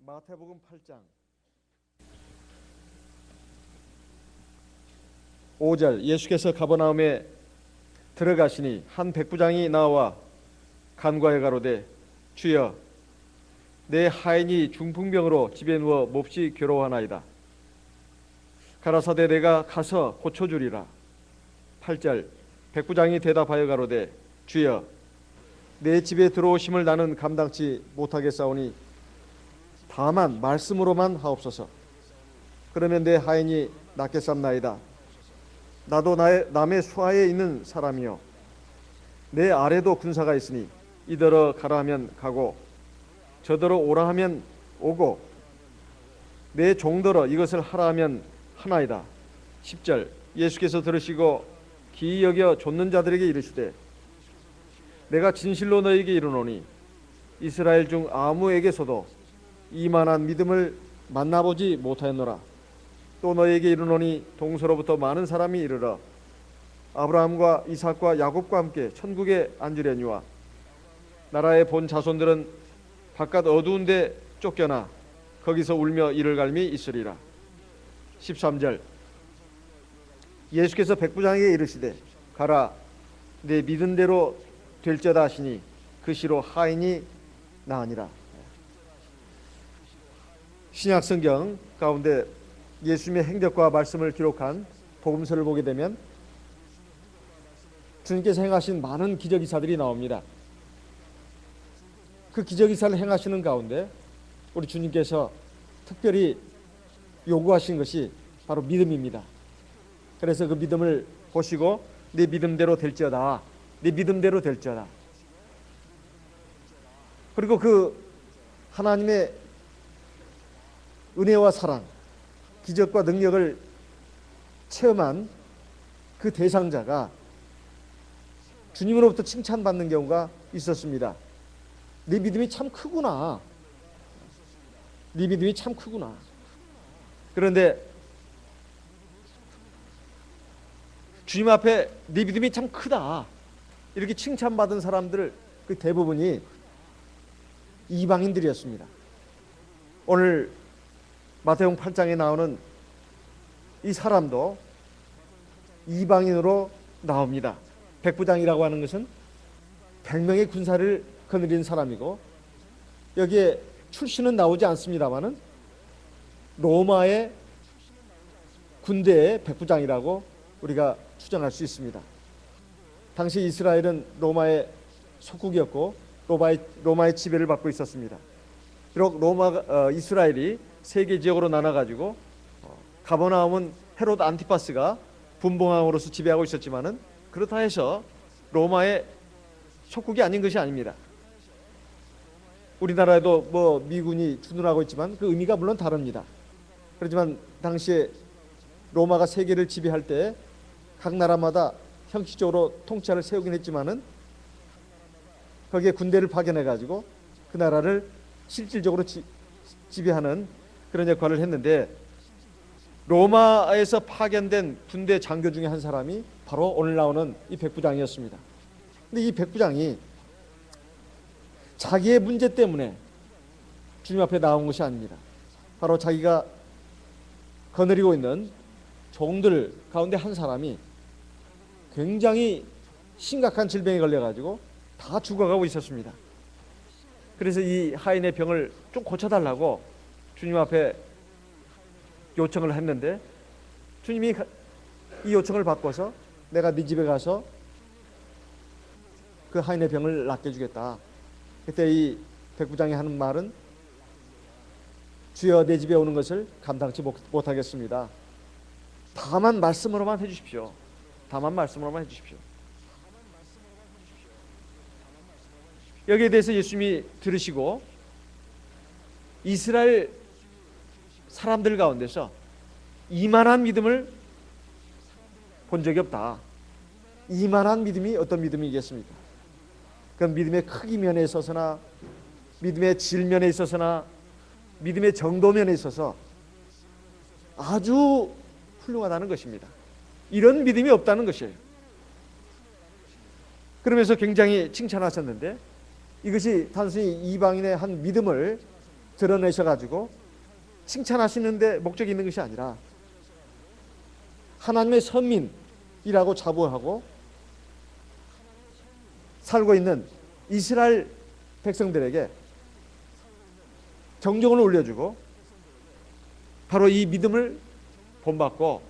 마태복음 8장 5절 예수께서 가버나움에 들어가시니 한 백부장이 나와 간과해 가로되 주여 내 하인이 중풍병으로 집에 누워 몹시 괴로워하나이다. 가라사대 내가 가서 고쳐주리라. 8절 백부장이 대답하여 가로되 주여 내 집에 들어오심을 나는 감당치 못하겠사오니 다만 말씀으로만 하옵소서. 그러면 내 하인이 낫겠삼나이다. 나도 남의 수하에 있는 사람이요 내 아래도 군사가 있으니 이더러 가라 하면 가고 저더러 오라 하면 오고 내 종더러 이것을 하라 하면 하나이다. 10절 예수께서 들으시고 기이 여겨 좇는 자들에게 이르시되 내가 진실로 너에게 이르노니 이스라엘 중 아무에게서도 이만한 믿음을 만나보지 못하였노라. 또 너에게 이르노니 동서로부터 많은 사람이 이르러 아브라함과 이삭과 야곱과 함께 천국에 앉으려니와 나라의 본 자손들은 바깥 어두운 데 쫓겨나 거기서 울며 이를 갈미 있으리라. 13절 예수께서 백부장에게 이르시되 가라 내 믿은 대로 될지어다 하시니 그 시로 하인이 나으니라. 신약 성경 가운데 예수님의 행적과 말씀을 기록한 복음서를 보게 되면 주님께서 행하신 많은 기적이사들이 나옵니다. 그 기적이사를 행하시는 가운데 우리 주님께서 특별히 요구하신 것이 바로 믿음입니다. 그래서 그 믿음을 보시고 네 믿음대로 될지어다, 네 믿음대로 될지어다. 그리고 그 하나님의 은혜와 사랑, 기적과 능력을 체험한 그 대상자가 주님으로부터 칭찬받는 경우가 있었습니다. 네 믿음이 참 크구나. 네 믿음이 참 크구나. 그런데 주님 앞에 네 믿음이 참 크다 이렇게 칭찬받은 사람들 그 대부분이 이방인들이었습니다. 오늘 마태복음 8장에 나오는 이 사람도 이방인으로 나옵니다. 백부장이라고 하는 것은 100명의 군사를 거느린 사람이고 여기에 출신은 나오지 않습니다마는 로마의 군대의 백부장이라고 우리가 추정할 수 있습니다. 당시 이스라엘은 로마의 속국이었고 로마의 지배를 받고 있었습니다. 비록 이스라엘이 세 개 지역으로 나눠가지고 가버나움은 헤롯 안티파스가 분봉왕으로서 지배하고 있었지만은 그렇다 해서 로마의 속국이 아닌 것이 아닙니다. 우리나라에도 뭐 미군이 주둔하고 있지만 그 의미가 물론 다릅니다. 그렇지만 당시에 로마가 세계를 지배할 때 각 나라마다 형식적으로 통치를 세우긴 했지만은 거기에 군대를 파견해 가지고 그 나라를 실질적으로 지배하는 그런 역할을 했는데 로마에서 파견된 군대 장교 중에 한 사람이 바로 오늘 나오는 이 백부장이었습니다. 근데 이 백부장이 자기의 문제 때문에 주님 앞에 나온 것이 아닙니다. 바로 자기가 거느리고 있는 종들 가운데 한 사람이 굉장히 심각한 질병에 걸려가지고 다 죽어가고 있었습니다. 그래서 이 하인의 병을 좀 고쳐달라고 주님 앞에 요청을 했는데 주님이 이 요청을 바꿔서 내가 네 집에 가서 그 하인의 병을 낫게 해주겠다. 그때 이 백부장이 하는 말은 주여 내 집에 오는 것을 감당치 못하겠습니다. 다만 말씀으로만 해주십시오. 다만 말씀으로만 해주십시오. 여기에 대해서 예수님이 들으시고 이스라엘 사람들 가운데서 이만한 믿음을 본 적이 없다. 이만한 믿음이 어떤 믿음이겠습니까? 그건 믿음의 크기 면에 있어서나 믿음의 질 면에 있어서나 믿음의 정도 면에 있어서 아주 훌륭하다는 것입니다. 이런 믿음이 없다는 것이에요. 그러면서 굉장히 칭찬하셨는데 이것이 단순히 이방인의 한 믿음을 드러내셔가지고 칭찬하시는데 목적이 있는 것이 아니라 하나님의 선민이라고 자부하고 살고 있는 이스라엘 백성들에게 경종을 울려주고 바로 이 믿음을 본받고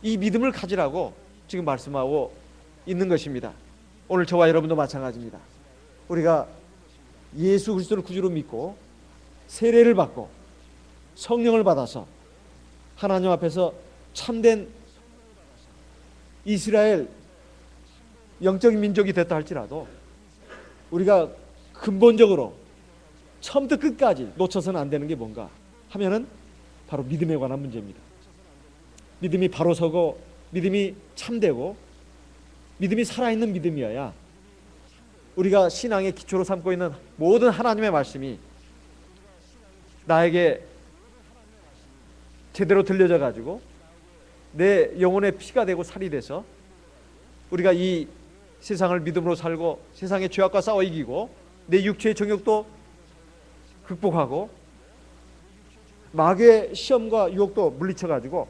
이 믿음을 가지라고 지금 말씀하고 있는 것입니다. 오늘 저와 여러분도 마찬가지입니다. 우리가 예수 그리스도를 구주로 믿고 세례를 받고 성령을 받아서 하나님 앞에서 참된 이스라엘 영적인 민족이 됐다 할지라도 우리가 근본적으로 처음부터 끝까지 놓쳐서는 안 되는 게 뭔가 하면은 바로 믿음에 관한 문제입니다. 믿음이 바로 서고 믿음이 참되고 믿음이 살아있는 믿음이어야 우리가 신앙의 기초로 삼고 있는 모든 하나님의 말씀이 나에게 제대로 들려져 가지고 내 영혼의 피가 되고 살이 돼서 우리가 이 세상을 믿음으로 살고 세상의 죄악과 싸워 이기고 내 육체의 정욕도 극복하고 마귀의 시험과 유혹도 물리쳐 가지고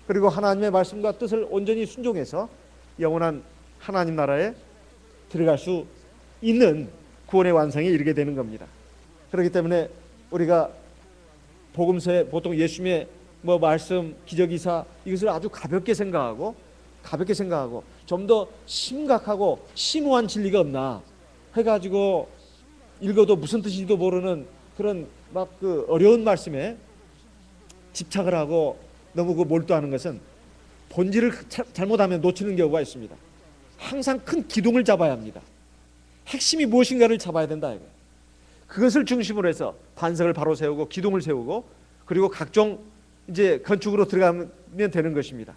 그리고 하나님의 말씀과 뜻을 온전히 순종해서 영원한 하나님 나라에 들어갈 수 있는 구원의 완성에 이르게 되는 겁니다. 그렇기 때문에 우리가 복음서에 보통 예수님의 말씀, 기적이사 이것을 아주 가볍게 생각하고 좀 더 심각하고 심오한 진리가 없나 해가지고 읽어도 무슨 뜻인지도 모르는 그런 그 어려운 말씀에 집착을 하고 너무 몰두하는 것은 본질을 잘못하면 놓치는 경우가 있습니다. 항상 큰 기둥을 잡아야 합니다. 핵심이 무엇인가를 잡아야 된다 이거예요. 그것을 중심으로 해서 반석을 바로 세우고 기둥을 세우고 그리고 각종 이제 건축으로 들어가면 되는 것입니다.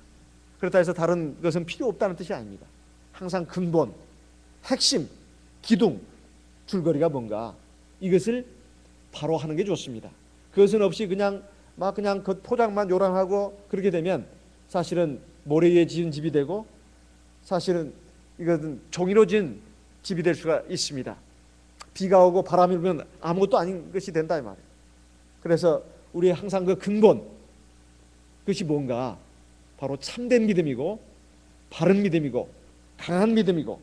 그렇다 해서 다른 것은 필요 없다는 뜻이 아닙니다. 항상 근본, 핵심, 기둥, 줄거리가 뭔가 이것을 바로 하는 게 좋습니다. 그것은 없이 그냥 그 포장만 요란하고 그렇게 되면 사실은 모래 위에 지은 집이 되고 사실은 이것은 종이로 지은 집이 될 수가 있습니다. 비가 오고 바람이 불면 아무것도 아닌 것이 된다 이 말이에요. 그래서 우리의 항상 그 근본 그것이 뭔가 바로 참된 믿음이고 바른 믿음이고 강한 믿음이고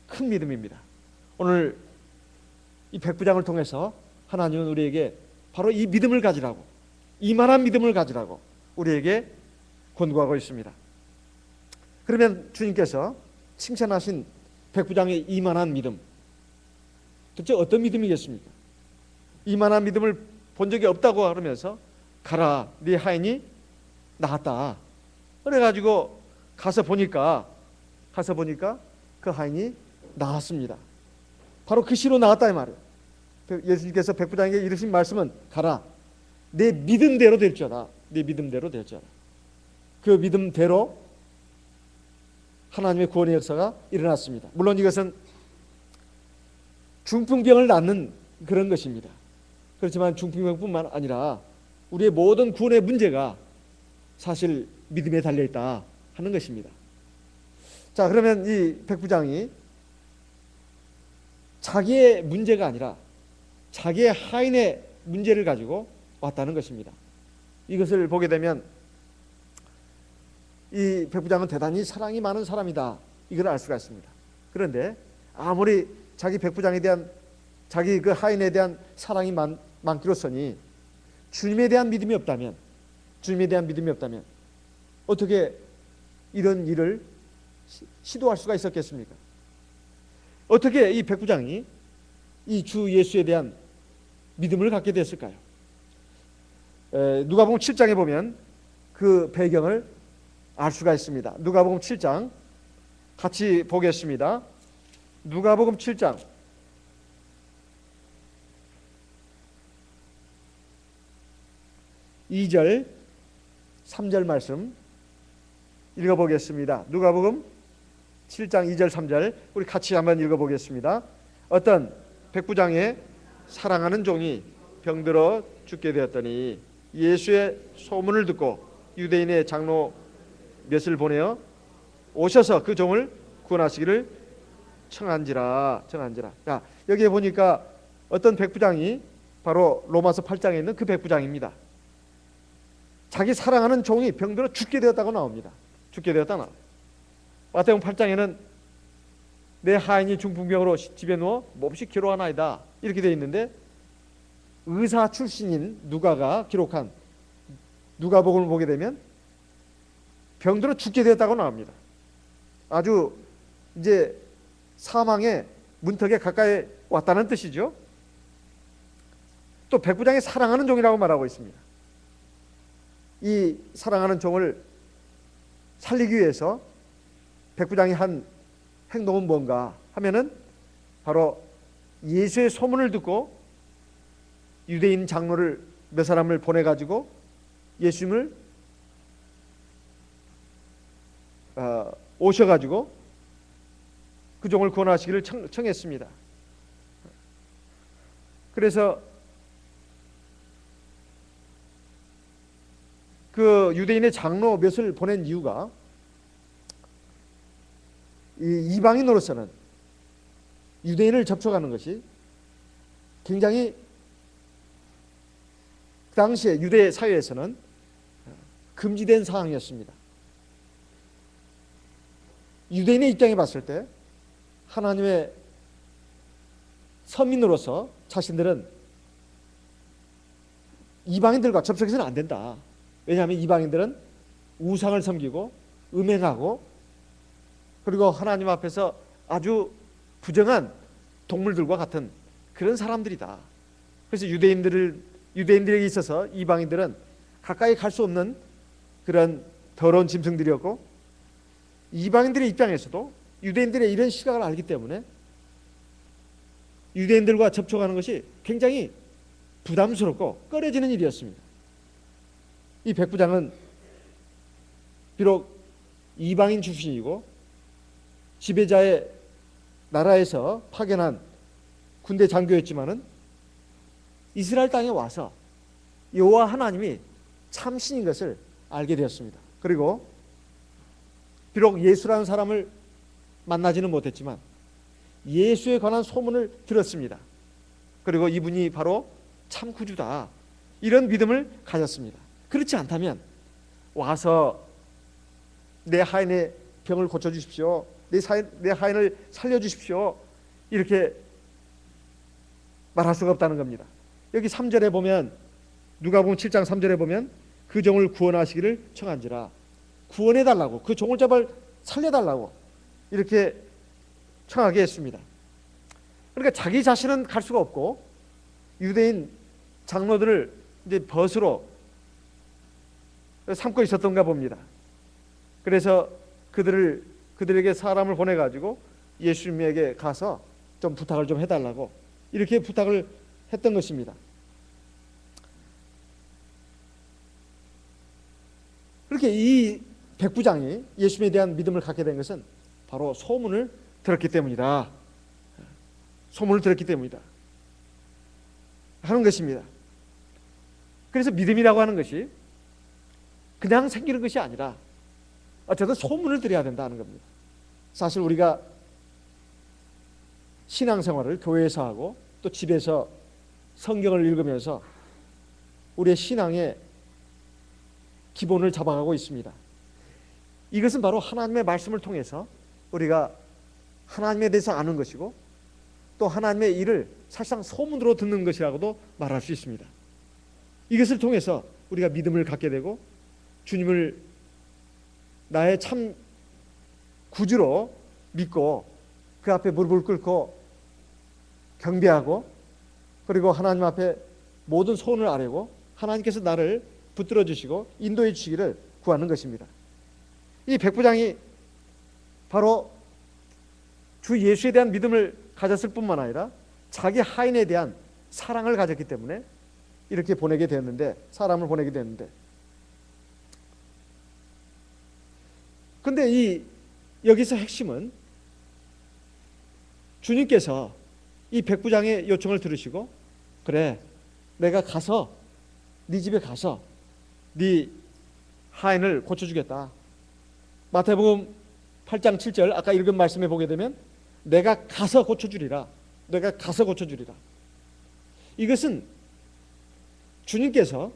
큰 믿음입니다. 오늘 이 백부장을 통해서 하나님은 우리에게 바로 이 믿음을 가지라고 이만한 믿음을 가지라고 우리에게 권고하고 있습니다. 그러면 주님께서 칭찬하신 백부장의 이만한 믿음 도대체 어떤 믿음이겠습니까? 이만한 믿음을 본 적이 없다고 하면서 가라 네 하인이 나았다 그래가지고 가서 보니까 그 하인이 나았습니다. 바로 그 시로 나았다 이 말이에요. 예수님께서 백부장에게 이르신 말씀은 가라 내 믿음대로 될 줄알아. 네 믿음대로 될 줄알아. 그 믿음대로 하나님의 구원의 역사가 일어났습니다. 물론 이것은 중풍병을 낫는 그런 것입니다. 그렇지만 중풍병뿐만 아니라 우리의 모든 구원의 문제가 사실 믿음에 달려있다 하는 것입니다. 자, 그러면 이 백부장이 자기의 문제가 아니라 자기의 하인의 문제를 가지고 왔다는 것입니다. 이것을 보게 되면 이 백부장은 대단히 사랑이 많은 사람이다 이걸 알 수가 있습니다. 그런데 아무리 자기 백부장에 대한 자기 그 하인에 대한 사랑이 많기로서니 주님에 대한 믿음이 없다면 어떻게 이런 일을 시도할 수가 있었겠습니까? 어떻게 이 백부장이 이 주 예수에 대한 믿음을 갖게 됐을까요? 누가복음 7장에 보면 그 배경을 알 수가 있습니다. 누가복음 7장 같이 보겠습니다. 누가복음 7장 2절 3절 말씀 읽어보겠습니다. 누가복음 7장 2절 3절 우리 같이 한번 읽어보겠습니다. 어떤 백부장의 사랑하는 종이 병들어 죽게 되었더니 예수의 소문을 듣고 유대인의 장로 몇을 보내어 오셔서 그 종을 구원하시기를 청한지라. 자, 여기에 보니까 어떤 백부장이 바로 로마서 8장에 있는 그 백부장입니다. 자기 사랑하는 종이 병들어 죽게 되었다고 나옵니다. 죽게 되었다 나옵니다. 마태복음 8장에는 내 하인이 중풍병으로 집에 누워 몹시 괴로워하나이다 이렇게 되어 있는데, 의사 출신인 누가가 기록한 누가복음을 보게 되면 병들어 죽게 되었다고 나옵니다. 아주 이제 사망의 문턱에 가까이 왔다는 뜻이죠. 또 백부장이 사랑하는 종이라고 말하고 있습니다. 이 사랑하는 종을 살리기 위해서 백부장이 한 행동은 뭔가 하면은 바로 예수의 소문을 듣고 유대인 장로를 몇 사람을 보내가지고 예수님을 오셔가지고 그 종을 구원하시기를 청했습니다. 그래서 그 유대인의 장로 몇을 보낸 이유가, 이 이방인으로서는 유대인을 접촉하는 것이 굉장히 그 당시에 유대 사회에서는 금지된 사항이었습니다. 유대인의 입장에 봤을 때 하나님의 서민으로서 자신들은 이방인들과 접촉해서는 안 된다. 왜냐하면 이방인들은 우상을 섬기고 음행하고 그리고 하나님 앞에서 아주 부정한 동물들과 같은 그런 사람들이다. 그래서 유대인들에게 있어서 이방인들은 가까이 갈 수 없는 그런 더러운 짐승들이었고, 이방인들의 입장에서도 유대인들의 이런 시각을 알기 때문에 유대인들과 접촉하는 것이 굉장히 부담스럽고 꺼려지는 일이었습니다. 이 백부장은 비록 이방인 출신이고 지배자의 나라에서 파견한 군대 장교였지만은 이스라엘 땅에 와서 여호와 하나님이 참신인 것을 알게 되었습니다. 그리고 비록 예수라는 사람을 만나지는 못했지만 예수에 관한 소문을 들었습니다. 그리고 이분이 바로 참 구주다, 이런 믿음을 가졌습니다. 그렇지 않다면 와서 내 하인의 병을 고쳐주십시오, 내 하인을 살려주십시오, 이렇게 말할 수가 없다는 겁니다. 여기 3절에 보면, 누가복음 7장 3절에 보면 그 종을 구원하시기를 청한지라, 구원해달라고, 그 종을 제발 살려달라고 이렇게 청하게 했습니다. 그러니까 자기 자신은 갈 수가 없고 유대인 장로들을 이제 벗으로 삼고 있었던가 봅니다. 그래서 그들에게 사람을 보내가지고 예수님에게 가서 좀 부탁을 좀 해달라고 이렇게 부탁을 했던 것입니다. 그렇게 이 백부장이 예수님에 대한 믿음을 갖게 된 것은 바로 소문을 들었기 때문이다. 소문을 들었기 때문이다 하는 것입니다. 그래서 믿음이라고 하는 것이 그냥 생기는 것이 아니라 어쨌든 소문을 들어야 된다는 겁니다. 사실 우리가 신앙생활을 교회에서 하고 또 집에서 성경을 읽으면서 우리의 신앙의 기본을 잡아가고 있습니다. 이것은 바로 하나님의 말씀을 통해서 우리가 하나님에 대해서 아는 것이고 또 하나님의 일을 사실상 소문으로 듣는 것이라고도 말할 수 있습니다. 이것을 통해서 우리가 믿음을 갖게 되고 주님을 나의 참 구주로 믿고 그 앞에 무릎을 꿇고 경배하고 그리고 하나님 앞에 모든 소원을 아뢰고 하나님께서 나를 붙들어 주시고 인도해 주시기를 구하는 것입니다. 이 백부장이 바로 주 예수에 대한 믿음을 가졌을 뿐만 아니라 자기 하인에 대한 사랑을 가졌기 때문에 이렇게 보내게 되었는데, 사람을 보내게 되었는데, 근데 여기서 핵심은 주님께서 이 백부장의 요청을 들으시고 그래, 내가 가서 네 집에 가서 네 하인을 고쳐주겠다. 마태복음 8장 7절 아까 읽은 말씀에 보게 되면 내가 가서 고쳐주리라. 내가 가서 고쳐주리라. 이것은 주님께서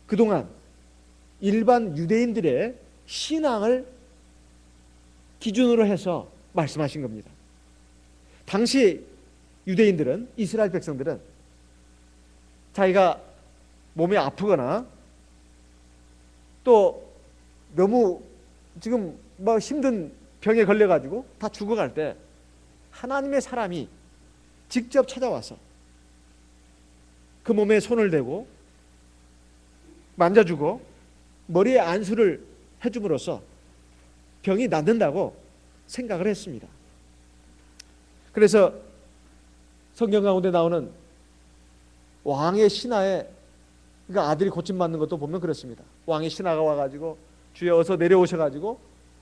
그동안 일반 유대인들의 신앙을 기준으로 해서 말씀하신 겁니다. 당시 유대인들은, 이스라엘 백성들은 자기가 몸이 아프거나 또 너무 지금 뭐 힘든 병에 걸려가지고 다 죽어갈 때 하나님의 사람이 직접 찾아와서 그 몸에 손을 대고 만져주고 머리에 안수를 해줌으로써 병이 낫는다고 생각을 했습니다. 그래서 성경 가운데 나오는 왕의 신하의, 그러니까 아들이 고침받는 것도 보면 그렇습니다. 왕의 신하가 와가지고 주여 어서 내려오셔가지고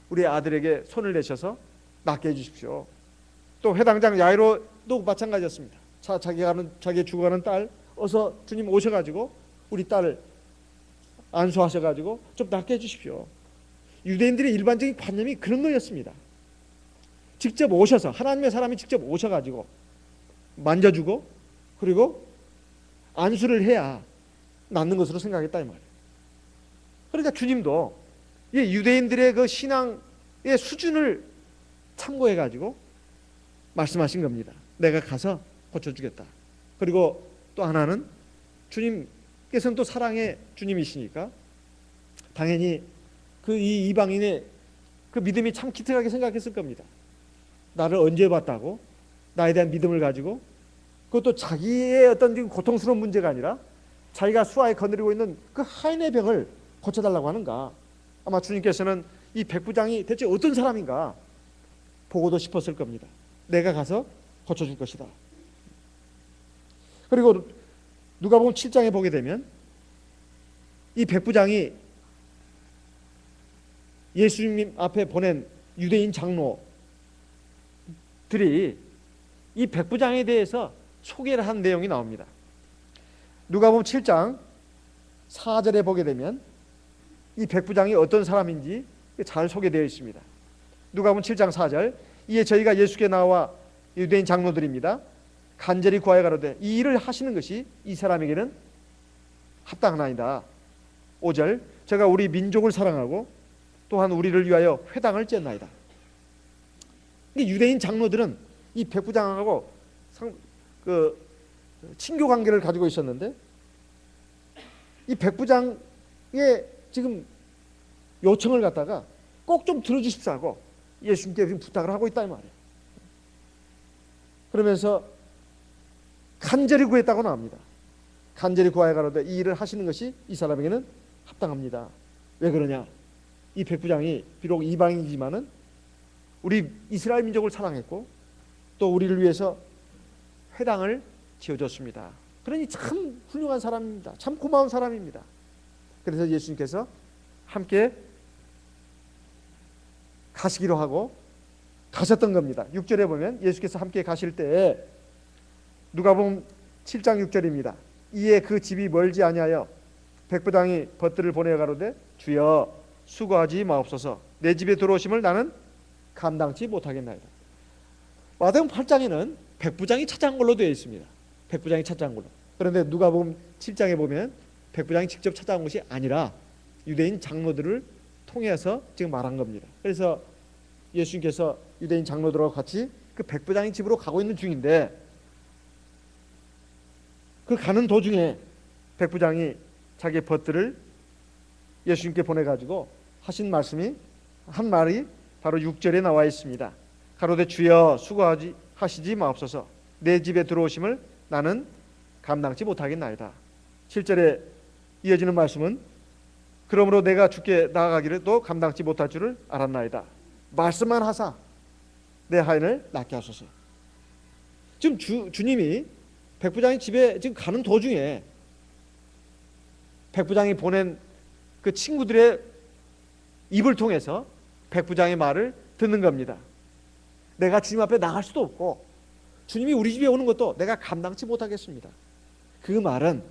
우리 아들에게 손을 내셔서 낫게 해주십시오. 또 회당장 야이로도 마찬가지였습니다. 자기 죽어가는 딸, 어서 주님 오셔가지고 우리 딸을 안수하셔가지고 좀 낫게 해주십시오. 유대인들의 일반적인 관념이 그런 거였습니다. 직접 오셔서, 하나님의 사람이 직접 오셔가지고 만져주고 그리고 안수를 해야 낫는 것으로 생각했다 이 말이에요. 그러니까 주님도 이 유대인들의 그 신앙의 수준을 참고해가지고 말씀하신 겁니다. 내가 가서 고쳐주겠다. 그리고 또 하나는 주님께서는 또 사랑의 주님이시니까 당연히 그 이 이방인의 그 믿음이 참 기특하게 생각했을 겁니다. 나를 언제 봤다고 나에 대한 믿음을 가지고, 그것도 자기의 어떤 지금 고통스러운 문제가 아니라 자기가 수하에 거느리고 있는 그 하인의 병을 고쳐달라고 하는가. 아마 주님께서는 이 백부장이 대체 어떤 사람인가 보고도 싶었을 겁니다. 내가 가서 고쳐줄 것이다. 그리고 누가복음 7장에 보게 되면 이 백부장이 예수님 앞에 보낸 유대인 장로들이 이 백부장에 대해서 소개를 한 내용이 나옵니다. 누가복음 7장 4절에 보게 되면 이 백부장이 어떤 사람인지 잘 소개되어 있습니다. 누가복음 7장 4절, 이에 저희가 예수께 나와 유대인 장로들입니다. 간절히 구하여 가로되 이 일을 하시는 것이 이 사람에게는 합당하나이다. 5절, 제가 우리 민족을 사랑하고 또한 우리를 위하여 회당을 쨌나이다. 유대인 장로들은 이 백부장하고 친교 관계를 가지고 있었는데 이 백부장의 지금 요청을 갖다가 꼭 좀 들어주십사고 예수님께 지금 부탁을 하고 있다 이 말이에요. 그러면서 간절히 구했다고 나옵니다. 간절히 구하여 가로되 이 일을 하시는 것이 이 사람에게는 합당합니다. 왜 그러냐? 이 백부장이 비록 이방인이지만은 우리 이스라엘 민족을 사랑했고 또 우리를 위해서 회당을 지어줬습니다. 그러니 참 훌륭한 사람입니다. 참 고마운 사람입니다. 그래서 예수님께서 함께 가시기로 하고 가셨던 겁니다. 6절에 보면 예수께서 함께 가실 때에 누가복음 7장 6절입니다. 이에 그 집이 멀지 아니하여 백부장이 벗들을 보내어 가로되 주여 수고하지 마옵소서 내 집에 들어오심을 나는 감당치 못하겠나이다. 마태복음 8장에는 백부장이 찾아간 걸로 되어 있습니다. 백부장이 찾아간 걸로. 그런데 누가복음 7장에 보면 백부장이 직접 찾아온 것이 아니라 유대인 장로들을 통해서 지금 말한 겁니다. 그래서 예수님께서 유대인 장로들하고 같이 그 백부장의 집으로 가고 있는 중인데 그 가는 도중에 백부장이 자기의 벗들을 예수님께 보내가지고 하신 말씀이 한 말이 바로 6절에 나와 있습니다. 가로되 주여 수고하시지 마옵소서 내 집에 들어오심을 나는 감당치 못하겠나이다. 7절에 이어지는 말씀은 그러므로 내가 주께 나아가기를 또 감당치 못할 줄을 알았나이다. 말씀만 하사 내 하인을 낫게 하소서. 지금 주님이 백부장의 집에 지금 가는 도중에 백부장이 보낸 그 친구들의 입을 통해서 백부장의 말을 듣는 겁니다. 내가 주님 앞에 나갈 수도 없고 주님이 우리 집에 오는 것도 내가 감당치 못하겠습니다. 그 말은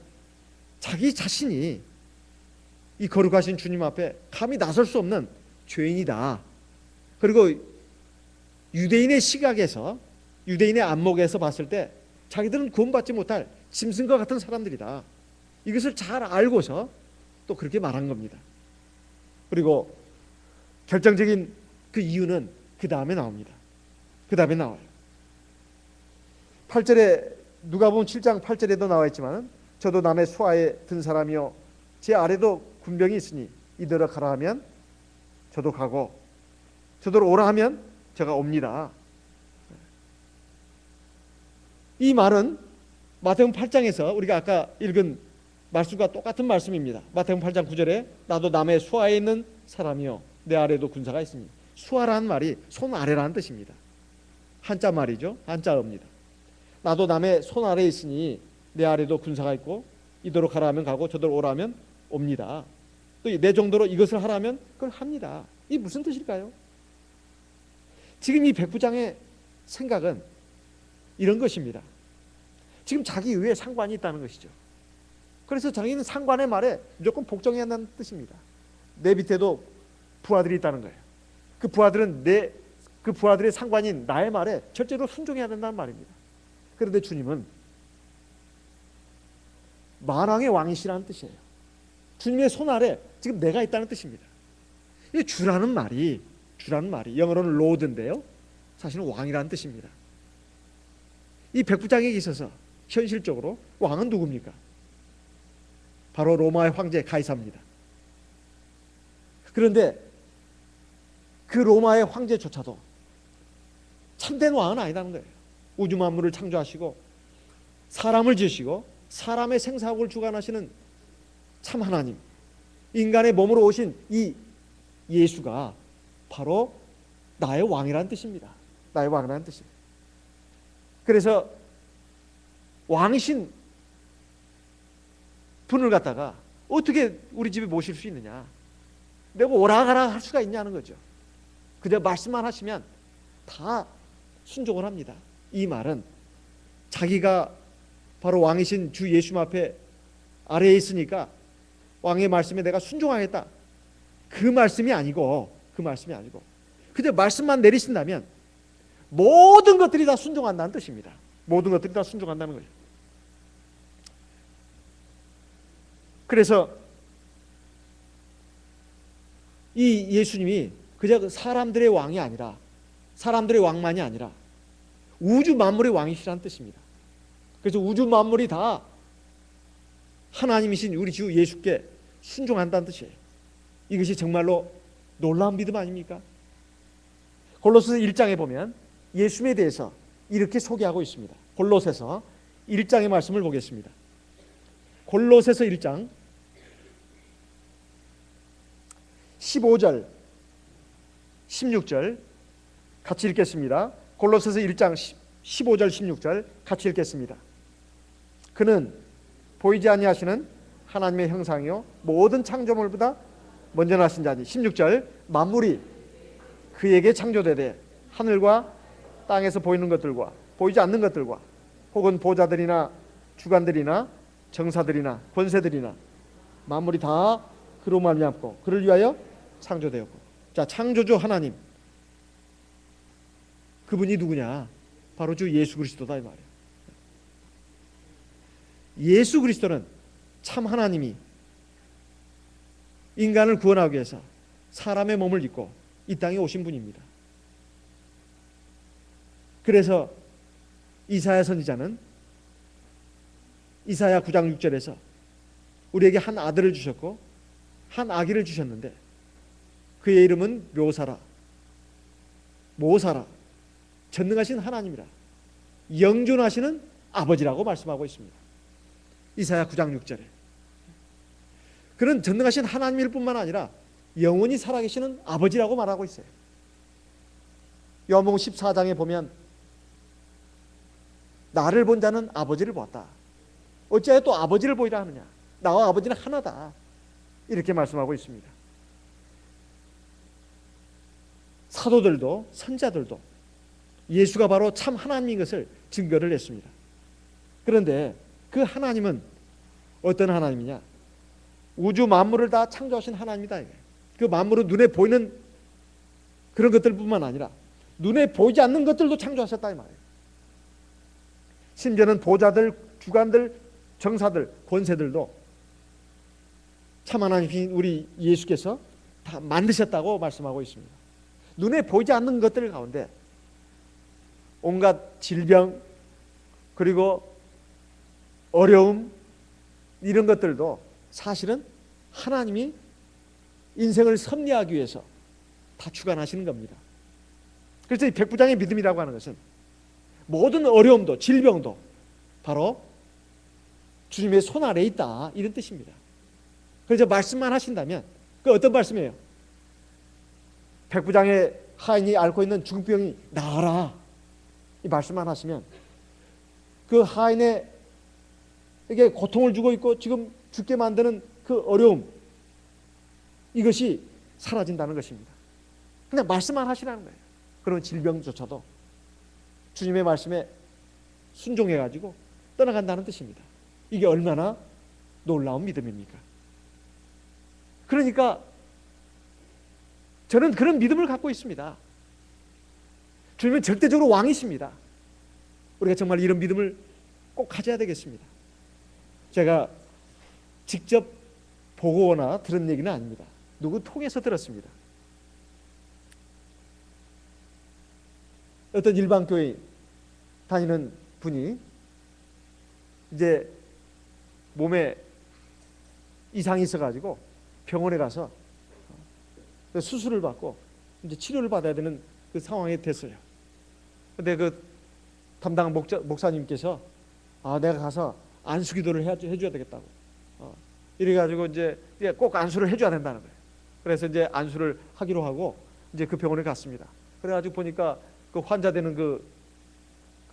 자기 자신이 이 거룩하신 주님 앞에 감히 나설 수 없는 죄인이다. 그리고 유대인의 시각에서, 유대인의 안목에서 봤을 때 자기들은 구원받지 못할 짐승과 같은 사람들이다. 이것을 잘 알고서 또 그렇게 말한 겁니다. 그리고 결정적인 그 이유는 그 다음에 나옵니다. 그 다음에 나와요. 8절에 누가복음 7장 8절에도 나와 있지만 저도 남의 수하에 든 사람이요 제 아래도 군병이 있으니 이더러 가라 하면 저도 가고 저더러 오라 하면 제가 옵니다. 이 말은 마태복음 8장에서 우리가 아까 읽은 말씀과 똑같은 말씀입니다. 마태복음 8장 9절에 나도 남의 수하에 있는 사람이요 내 아래도 군사가 있으니 수하라는 말이 손 아래라는 뜻입니다. 한자 말이죠. 한자어입니다. 나도 남의 손 아래에 있으니 내 아래도 군사가 있고 이더러 가라 하면 가고 저더러 오라 하면 옵니다. 또 내 정도로 이것을 하라면 그걸 합니다. 이게 무슨 뜻일까요? 지금 이 백부장의 생각은 이런 것입니다. 지금 자기 의회 상관이 있다는 것이죠. 그래서 자기는 상관의 말에 무조건 복종해야 한다는 뜻입니다. 내 밑에도 부하들이 있다는 거예요. 그 부하들은 그 부하들의 상관인 나의 말에 절대로 순종해야 된다는 말입니다. 그런데 주님은 만왕의 왕이시라는 뜻이에요. 주님의 손 아래 지금 내가 있다는 뜻입니다. 이 주라는 말이 영어로는 로드인데요. 사실은 왕이라는 뜻입니다. 이 백부장에게 있어서 현실적으로 왕은 누굽니까? 바로 로마의 황제 가이사입니다. 그런데 그 로마의 황제조차도 참된 왕은 아니라는 거예요. 우주 만물을 창조하시고 사람을 지으시고 사람의 생사학을 주관하시는 참 하나님, 인간의 몸으로 오신 이 예수가 바로 나의 왕이라는 뜻입니다. 나의 왕이라는 뜻입니다. 그래서 왕이신 분을 갖다가 어떻게 우리 집에 모실 수 있느냐? 내가 오라 가라 할 수가 있냐는 거죠. 그저 말씀만 하시면 다 순종을 합니다. 이 말은 자기가 바로 왕이신 주 예수 앞에 아래에 있으니까 왕의 말씀에 내가 순종하겠다. 그 말씀이 아니고 그저 말씀만 내리신다면 모든 것들이 다 순종한다는 뜻입니다. 모든 것들이 다 순종한다는 거죠. 그래서 이 예수님이 그저 사람들의 왕이 아니라 사람들의 왕만이 아니라 우주 만물의 왕이시라는 뜻입니다. 그래서 우주 만물이 다 하나님이신 우리 주 예수께 순종한다는 뜻이에요. 이것이 정말로 놀라운 믿음 아닙니까? 골로새서 1장에 보면 예수님에 대해서 이렇게 소개하고 있습니다. 골로새서 1장의 말씀을 보겠습니다. 골로새서 1장 15절 16절 같이 읽겠습니다. 골로새서 1장 15절 16절 같이 읽겠습니다. 그는 보이지 아니하시는 하나님의 형상이요 모든 창조물보다 먼저 나신 자니 16절 만물이 그에게 창조되되 하늘과 땅에서 보이는 것들과 보이지 않는 것들과 혹은 보좌들이나 주관들이나 정사들이나 권세들이나 만물이 다 그로 말미암고 그를 위하여 창조되었고. 자, 창조주 하나님, 그분이 누구냐? 바로 주 예수 그리스도다 이 말이에요. 예수 그리스도는 참 하나님이 인간을 구원하기 위해서 사람의 몸을 입고 이 땅에 오신 분입니다. 그래서 이사야 선지자는 이사야 9장 6절에서 우리에게 한 아들을 주셨고 한 아기를 주셨는데 그의 이름은 묘사라, 모사라, 전능하신 하나님이라, 영존하시는 아버지라고 말씀하고 있습니다. 이사야 9장 6절에 그는 전능하신 하나님일 뿐만 아니라 영원히 살아계시는 아버지라고 말하고 있어요. 요한복음 14장에 보면 나를 본 자는 아버지를 보았다. 어찌하여 또 아버지를 보이라 하느냐? 나와 아버지는 하나다. 이렇게 말씀하고 있습니다. 사도들도 선자들도 예수가 바로 참 하나님인 것을 증거를 했습니다. 그런데 그 하나님은 어떤 하나님이냐? 우주 만물을 다 창조하신 하나님이다. 그 만물은 눈에 보이는 그런 것들뿐만 아니라 눈에 보이지 않는 것들도 창조하셨다 이 말이에요. 심지어는 보좌들, 주관들, 정사들, 권세들도 참 하나님인 우리 예수께서 다 만드셨다고 말씀하고 있습니다. 눈에 보이지 않는 것들 가운데 온갖 질병 그리고 어려움 이런 것들도 사실은 하나님이 인생을 섭리하기 위해서 다 주관하시는 겁니다. 그래서 이 백부장의 믿음이라고 하는 것은 모든 어려움도 질병도 바로 주님의 손 아래에 있다 이런 뜻입니다. 그래서 말씀만 하신다면 그 어떤 말씀이에요? 백부장의 하인이 앓고 있는 중병이 나아라 이 말씀만 하시면 그 하인에게 고통을 주고 있고 지금 죽게 만드는 그 어려움 이것이 사라진다는 것입니다. 그냥 말씀만 하시라는 거예요. 그러면 질병조차도 주님의 말씀에 순종해가지고 떠나간다는 뜻입니다. 이게 얼마나 놀라운 믿음입니까? 그러니까 저는 그런 믿음을 갖고 있습니다. 주님은 절대적으로 왕이십니다. 우리가 정말 이런 믿음을 꼭 가져야 되겠습니다. 제가 직접 보거나 들은 얘기는 아닙니다. 누구 통해서 들었습니다. 어떤 일반 교회 다니는 분이 이제 몸에 이상이 있어가지고 병원에 가서 수술을 받고 이제 치료를 받아야 되는 그 상황이 됐어요. 근데 그 담당 목사님께서 내가 가서 안수기도를 해줘야 되겠다고. 이래가지고 이제 꼭 안수를 해줘야 된다는 거예요. 그래서 이제 안수를 하기로 하고 이제 그 병원에 갔습니다. 그래가지고 보니까 그 환자 되는 그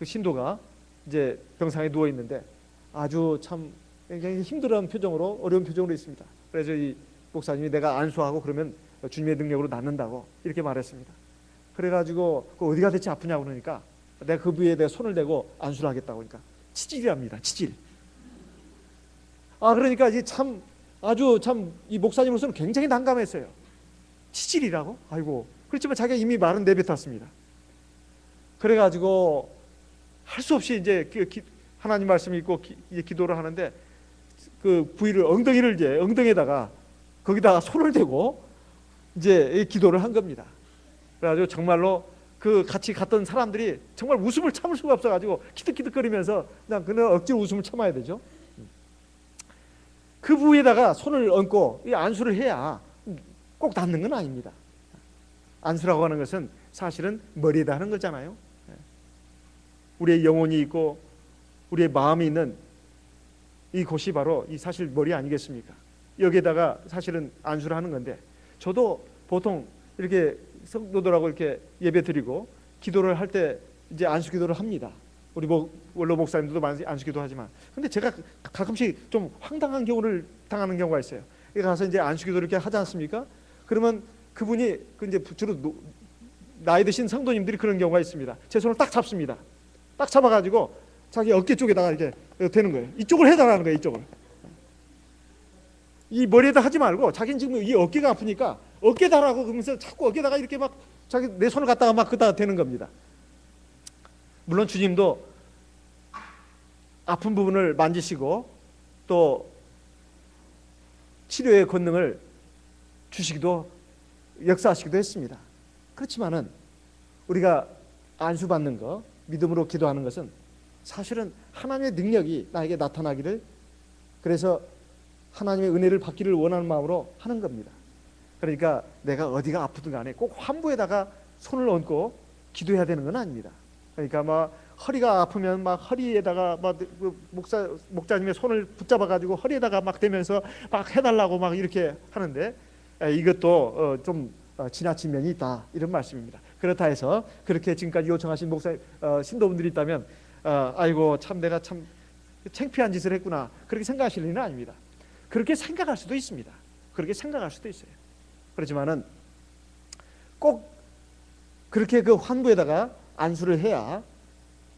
신도가 이제 병상에 누워 있는데 아주 참 굉장히 힘들어하는 표정으로 어려운 표정으로 있습니다. 그래서 이 목사님이 내가 안수하고 그러면 주님의 능력으로 낫는다고 이렇게 말했습니다. 그래가지고 그 어디가 대체 아프냐고 그러니까 내가 그 부위에 내가 손을 대고 안수를 하겠다고 하니까 치질이랍니다. 치질. 그러니까 이제 참 아주 참 이 목사님으로서는 굉장히 난감했어요. 치질이라고? 아이고. 그렇지만 자기가 이미 말은 내뱉었습니다. 그래가지고 할 수 없이 이제 하나님 말씀이 있고 이제 기도를 하는데 그 부위를 엉덩이를 이제 엉덩이에다가 거기다가 손을 대고 이제 기도를 한 겁니다. 그래가지고 정말로 그 같이 갔던 사람들이 정말 웃음을 참을 수가 없어가지고 키득키득거리면서 그냥 억지로 웃음을 참아야 되죠. 그 부위에다가 손을 얹고 이 안수를 해야 꼭 낫는 건 아닙니다. 안수라고 하는 것은 사실은 머리에다 하는 거잖아요. 우리의 영혼이 있고 우리의 마음이 있는 이곳이 바로 이 사실 머리 아니겠습니까? 여기에다가 사실은 안수를 하는 건데 저도 보통 이렇게 성도들하고 이렇게 예배 드리고 기도를 할 때 이제 안수 기도를 합니다. 우리 원로 목사님들도 많이 안수 기도하지만 근데 제가 가끔씩 좀 황당한 경우를 당하는 경우가 있어요. 가서 이제 안수 기도를 이렇게 하지 않습니까? 그러면 그분이 이제 주로 나이 드신 성도님들이 그런 경우가 있습니다. 제 손을 딱 잡습니다. 딱 잡아가지고 자기 어깨 쪽에다가 이렇게 대는 거예요. 이쪽을 해달라는 거예요. 이쪽을. 이 머리에다 하지 말고 자기는 지금 이 어깨가 아프니까 어깨다라고 그러면서 자꾸 어깨다가 이렇게 막 자기 내 손을 갖다가 막 그다 대는 겁니다. 물론 주님도 아픈 부분을 만지시고 또 치료의 권능을 주시기도 역사하시기도 했습니다. 그렇지만은 우리가 안수받는 거 믿음으로 기도하는 것은 사실은 하나님의 능력이 나에게 나타나기를 그래서 하나님의 은혜를 받기를 원하는 마음으로 하는 겁니다. 그러니까 내가 어디가 아프든 간에 꼭 환부에다가 손을 얹고 기도해야 되는 건 아닙니다. 그러니까 막 허리가 아프면 막 허리에다가 막 목자님의 손을 붙잡아 가지고 허리에다가 막 대면서 막 해달라고 막 이렇게 하는데 이것도 좀 지나친 면이 있다 이런 말씀입니다. 그렇다 해서 그렇게 지금까지 요청하신 신도분들이 있다면 아이고 참 내가 참 창피한 짓을 했구나 그렇게 생각하실 일은 아닙니다. 그렇게 생각할 수도 있습니다. 그렇게 생각할 수도 있어요. 그렇지만은 꼭 그렇게 그 환부에다가 안수를 해야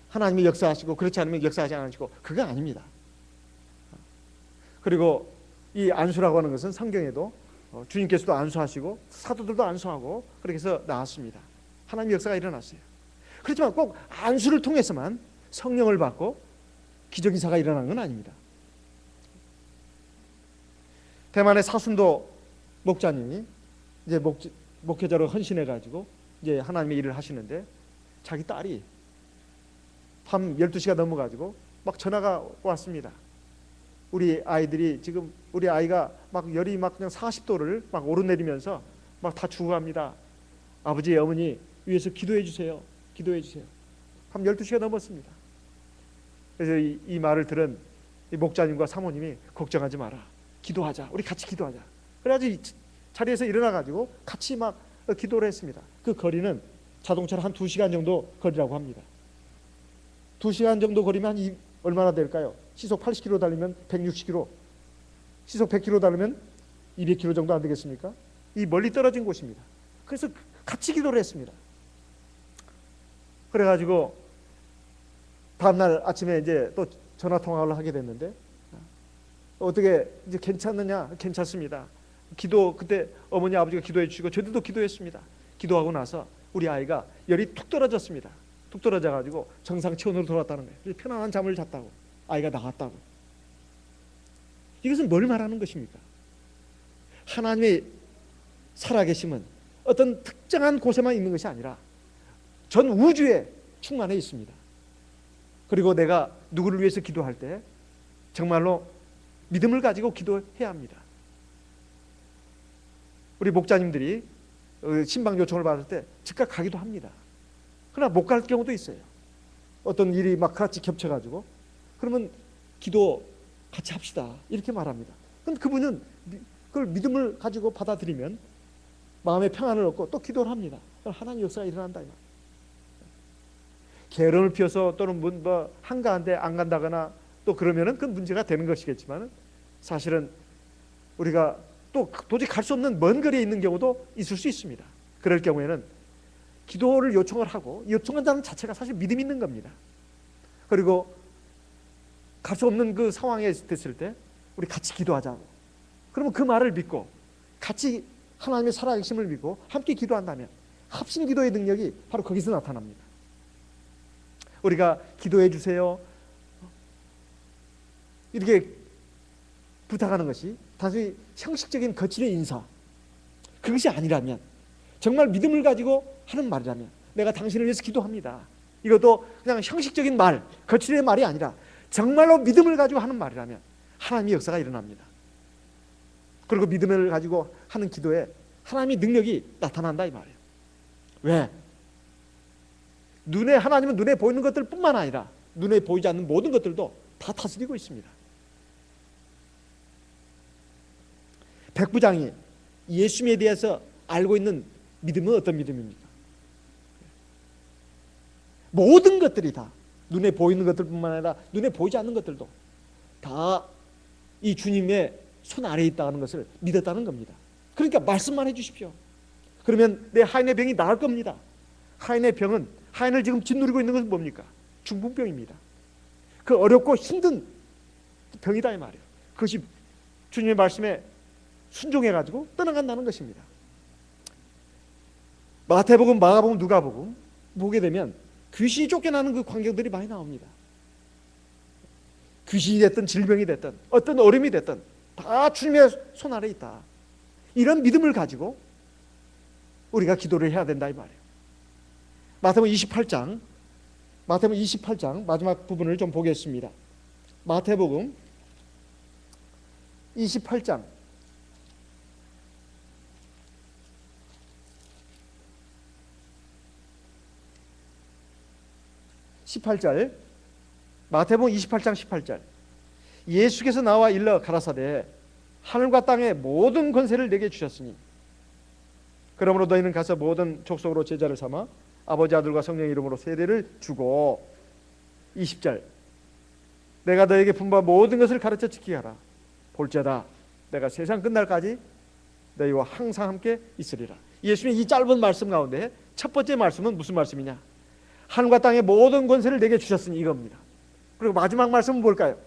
하나님이 역사하시고 그렇지 않으면 역사하지 않으시고 그거 아닙니다. 그리고 이 안수라고 하는 것은 성경에도 주님께서도 안수하시고 사도들도 안수하고 그렇게 해서 나왔습니다. 하나님의 역사가 일어났어요. 그렇지만 꼭 안수를 통해서만 성령을 받고 기적이사가 일어나는 건 아닙니다. 대만의 사순도 목자님이 이제 목회자로 헌신해 가지고 이제 하나님의 일을 하시는데, 자기 딸이 밤 12시가 넘어 가지고 막 전화가 왔습니다. 우리 아이들이 지금, 우리 아이가 막 열이 막 그냥 40도를 막 오르내리면서 막 다 죽어갑니다. 아버지, 어머니 위해서 기도해 주세요. 기도해 주세요. 밤 12시가 넘었습니다. 그래서 이 말을 들은 이 목자님과 사모님이, 걱정하지 마라, 기도하자, 우리 같이 기도하자. 그래가지고 자리에서 일어나가지고 같이 막 기도를 했습니다. 그 거리는 자동차로 한 2시간 정도 거리라고 합니다. 2시간 정도 거리면 얼마나 될까요? 시속 80km 달리면 160km, 시속 100km 달리면 200km 정도 안 되겠습니까? 이 멀리 떨어진 곳입니다. 그래서 같이 기도를 했습니다. 그래가지고 다음날 아침에 이제 또 전화 통화를 하게 됐는데, 어떻게 이제 괜찮느냐? 괜찮습니다. 그때 어머니 아버지가 기도해 주시고 저들도 기도했습니다. 기도하고 나서 우리 아이가 열이 툭 떨어졌습니다. 툭 떨어져 가지고 정상 체온으로 돌아왔다는 거예요. 그래서 편안한 잠을 잤다고, 아이가 나갔다고. 이것은 뭘 말하는 것입니까? 하나님의 살아계심은 어떤 특정한 곳에만 있는 것이 아니라 전 우주에 충만해 있습니다. 그리고 내가 누구를 위해서 기도할 때 정말로 믿음을 가지고 기도해야 합니다. 우리 목자님들이 신방 요청을 받을 때 즉각 가기도 합니다. 그러나 못 갈 경우도 있어요. 어떤 일이 막 같이 겹쳐가지고, 그러면 기도 같이 합시다 이렇게 말합니다. 그럼 그분은 그걸 믿음을 가지고 받아들이면 마음의 평안을 얻고 또 기도를 합니다. 그럼 하나님 역사가 일어난다 이 말. 게으름을 피워서 또는 뭐 한가한데 안 간다거나 또 그러면은 그 문제가 되는 것이겠지만, 사실은 우리가 또 도저히 갈 수 없는 먼 거리에 있는 경우도 있을 수 있습니다. 그럴 경우에는 기도를 요청을 하고, 요청한다는 자체가 사실 믿음 있는 겁니다. 그리고 갈 수 없는 그 상황에 됐을 때 우리 같이 기도하자고, 그러면 그 말을 믿고 같이 하나님의 살아계심을 믿고 함께 기도한다면 합심 기도의 능력이 바로 거기서 나타납니다. 우리가 기도해 주세요 이렇게 부탁하는 것이 단순히 형식적인 거칠의 인사, 그것이 아니라면, 정말 믿음을 가지고 하는 말이라면, 내가 당신을 위해서 기도합니다, 이것도 그냥 형식적인 말, 거칠의 말이 아니라 정말로 믿음을 가지고 하는 말이라면 하나님의 역사가 일어납니다. 그리고 믿음을 가지고 하는 기도에 하나님의 능력이 나타난다 이 말이에요. 왜? 하나님은 눈에 보이는 것들 뿐만 아니라 눈에 보이지 않는 모든 것들도 다 다스리고 있습니다. 백부장이 예수님에 대해서 알고 있는 믿음은 어떤 믿음입니까? 모든 것들이 다, 눈에 보이는 것들뿐만 아니라 눈에 보이지 않는 것들도 다 이 주님의 손 아래에 있다는 것을 믿었다는 겁니다. 그러니까 말씀만 해주십시오. 그러면 내 하인의 병이 나을 겁니다. 하인을 지금 짓누르고 있는 것은 뭡니까? 중풍병입니다. 그 어렵고 힘든 병이다 이 말이에요. 그것이 주님의 말씀에 순종해가지고 떠나간다는 것입니다. 마태복음, 마가복음, 누가복음 보게 되면 귀신이 쫓겨나는 그 광경들이 많이 나옵니다. 귀신이 됐든 질병이 됐든 어떤 어려움이 됐든 다 주님의 손 아래에 있다. 이런 믿음을 가지고 우리가 기도를 해야 된다 이 말이에요. 마태복음 28장 마지막 부분을 좀 보겠습니다. 마태복음 28장 18절, 마태복음 28장 18절. 예수께서 나와 일러 가라사대 하늘과 땅의 모든 권세를 내게 주셨으니 그러므로 너희는 가서 모든 족속으로 제자를 삼아 아버지, 아들과 성령 이름으로 세례를 주고, 20절, 내가 너에게 분부한 모든 것을 가르쳐 지키게 하라. 볼지어다 내가 세상 끝날까지 너희와 항상 함께 있으리라. 예수님의 이 짧은 말씀 가운데 첫 번째 말씀은 무슨 말씀이냐? 하늘과 땅의 모든 권세를 내게 주셨으니 이겁니다. 그리고 마지막 말씀은 뭘까요?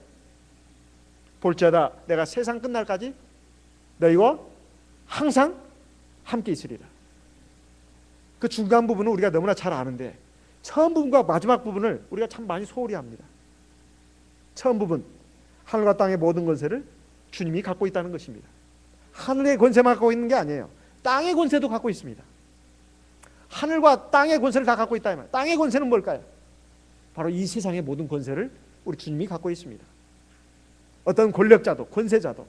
볼지어다 내가 세상 끝날까지 너희와 항상 함께 있으리라. 그 중간 부분은 우리가 너무나 잘 아는데 처음 부분과 마지막 부분을 우리가 참 많이 소홀히 합니다. 처음 부분, 하늘과 땅의 모든 권세를 주님이 갖고 있다는 것입니다. 하늘의 권세만 갖고 있는 게 아니에요. 땅의 권세도 갖고 있습니다. 하늘과 땅의 권세를 다 갖고 있다 이 말이에요. 땅의 권세는 뭘까요? 바로 이 세상의 모든 권세를 우리 주님이 갖고 있습니다. 어떤 권력자도 권세자도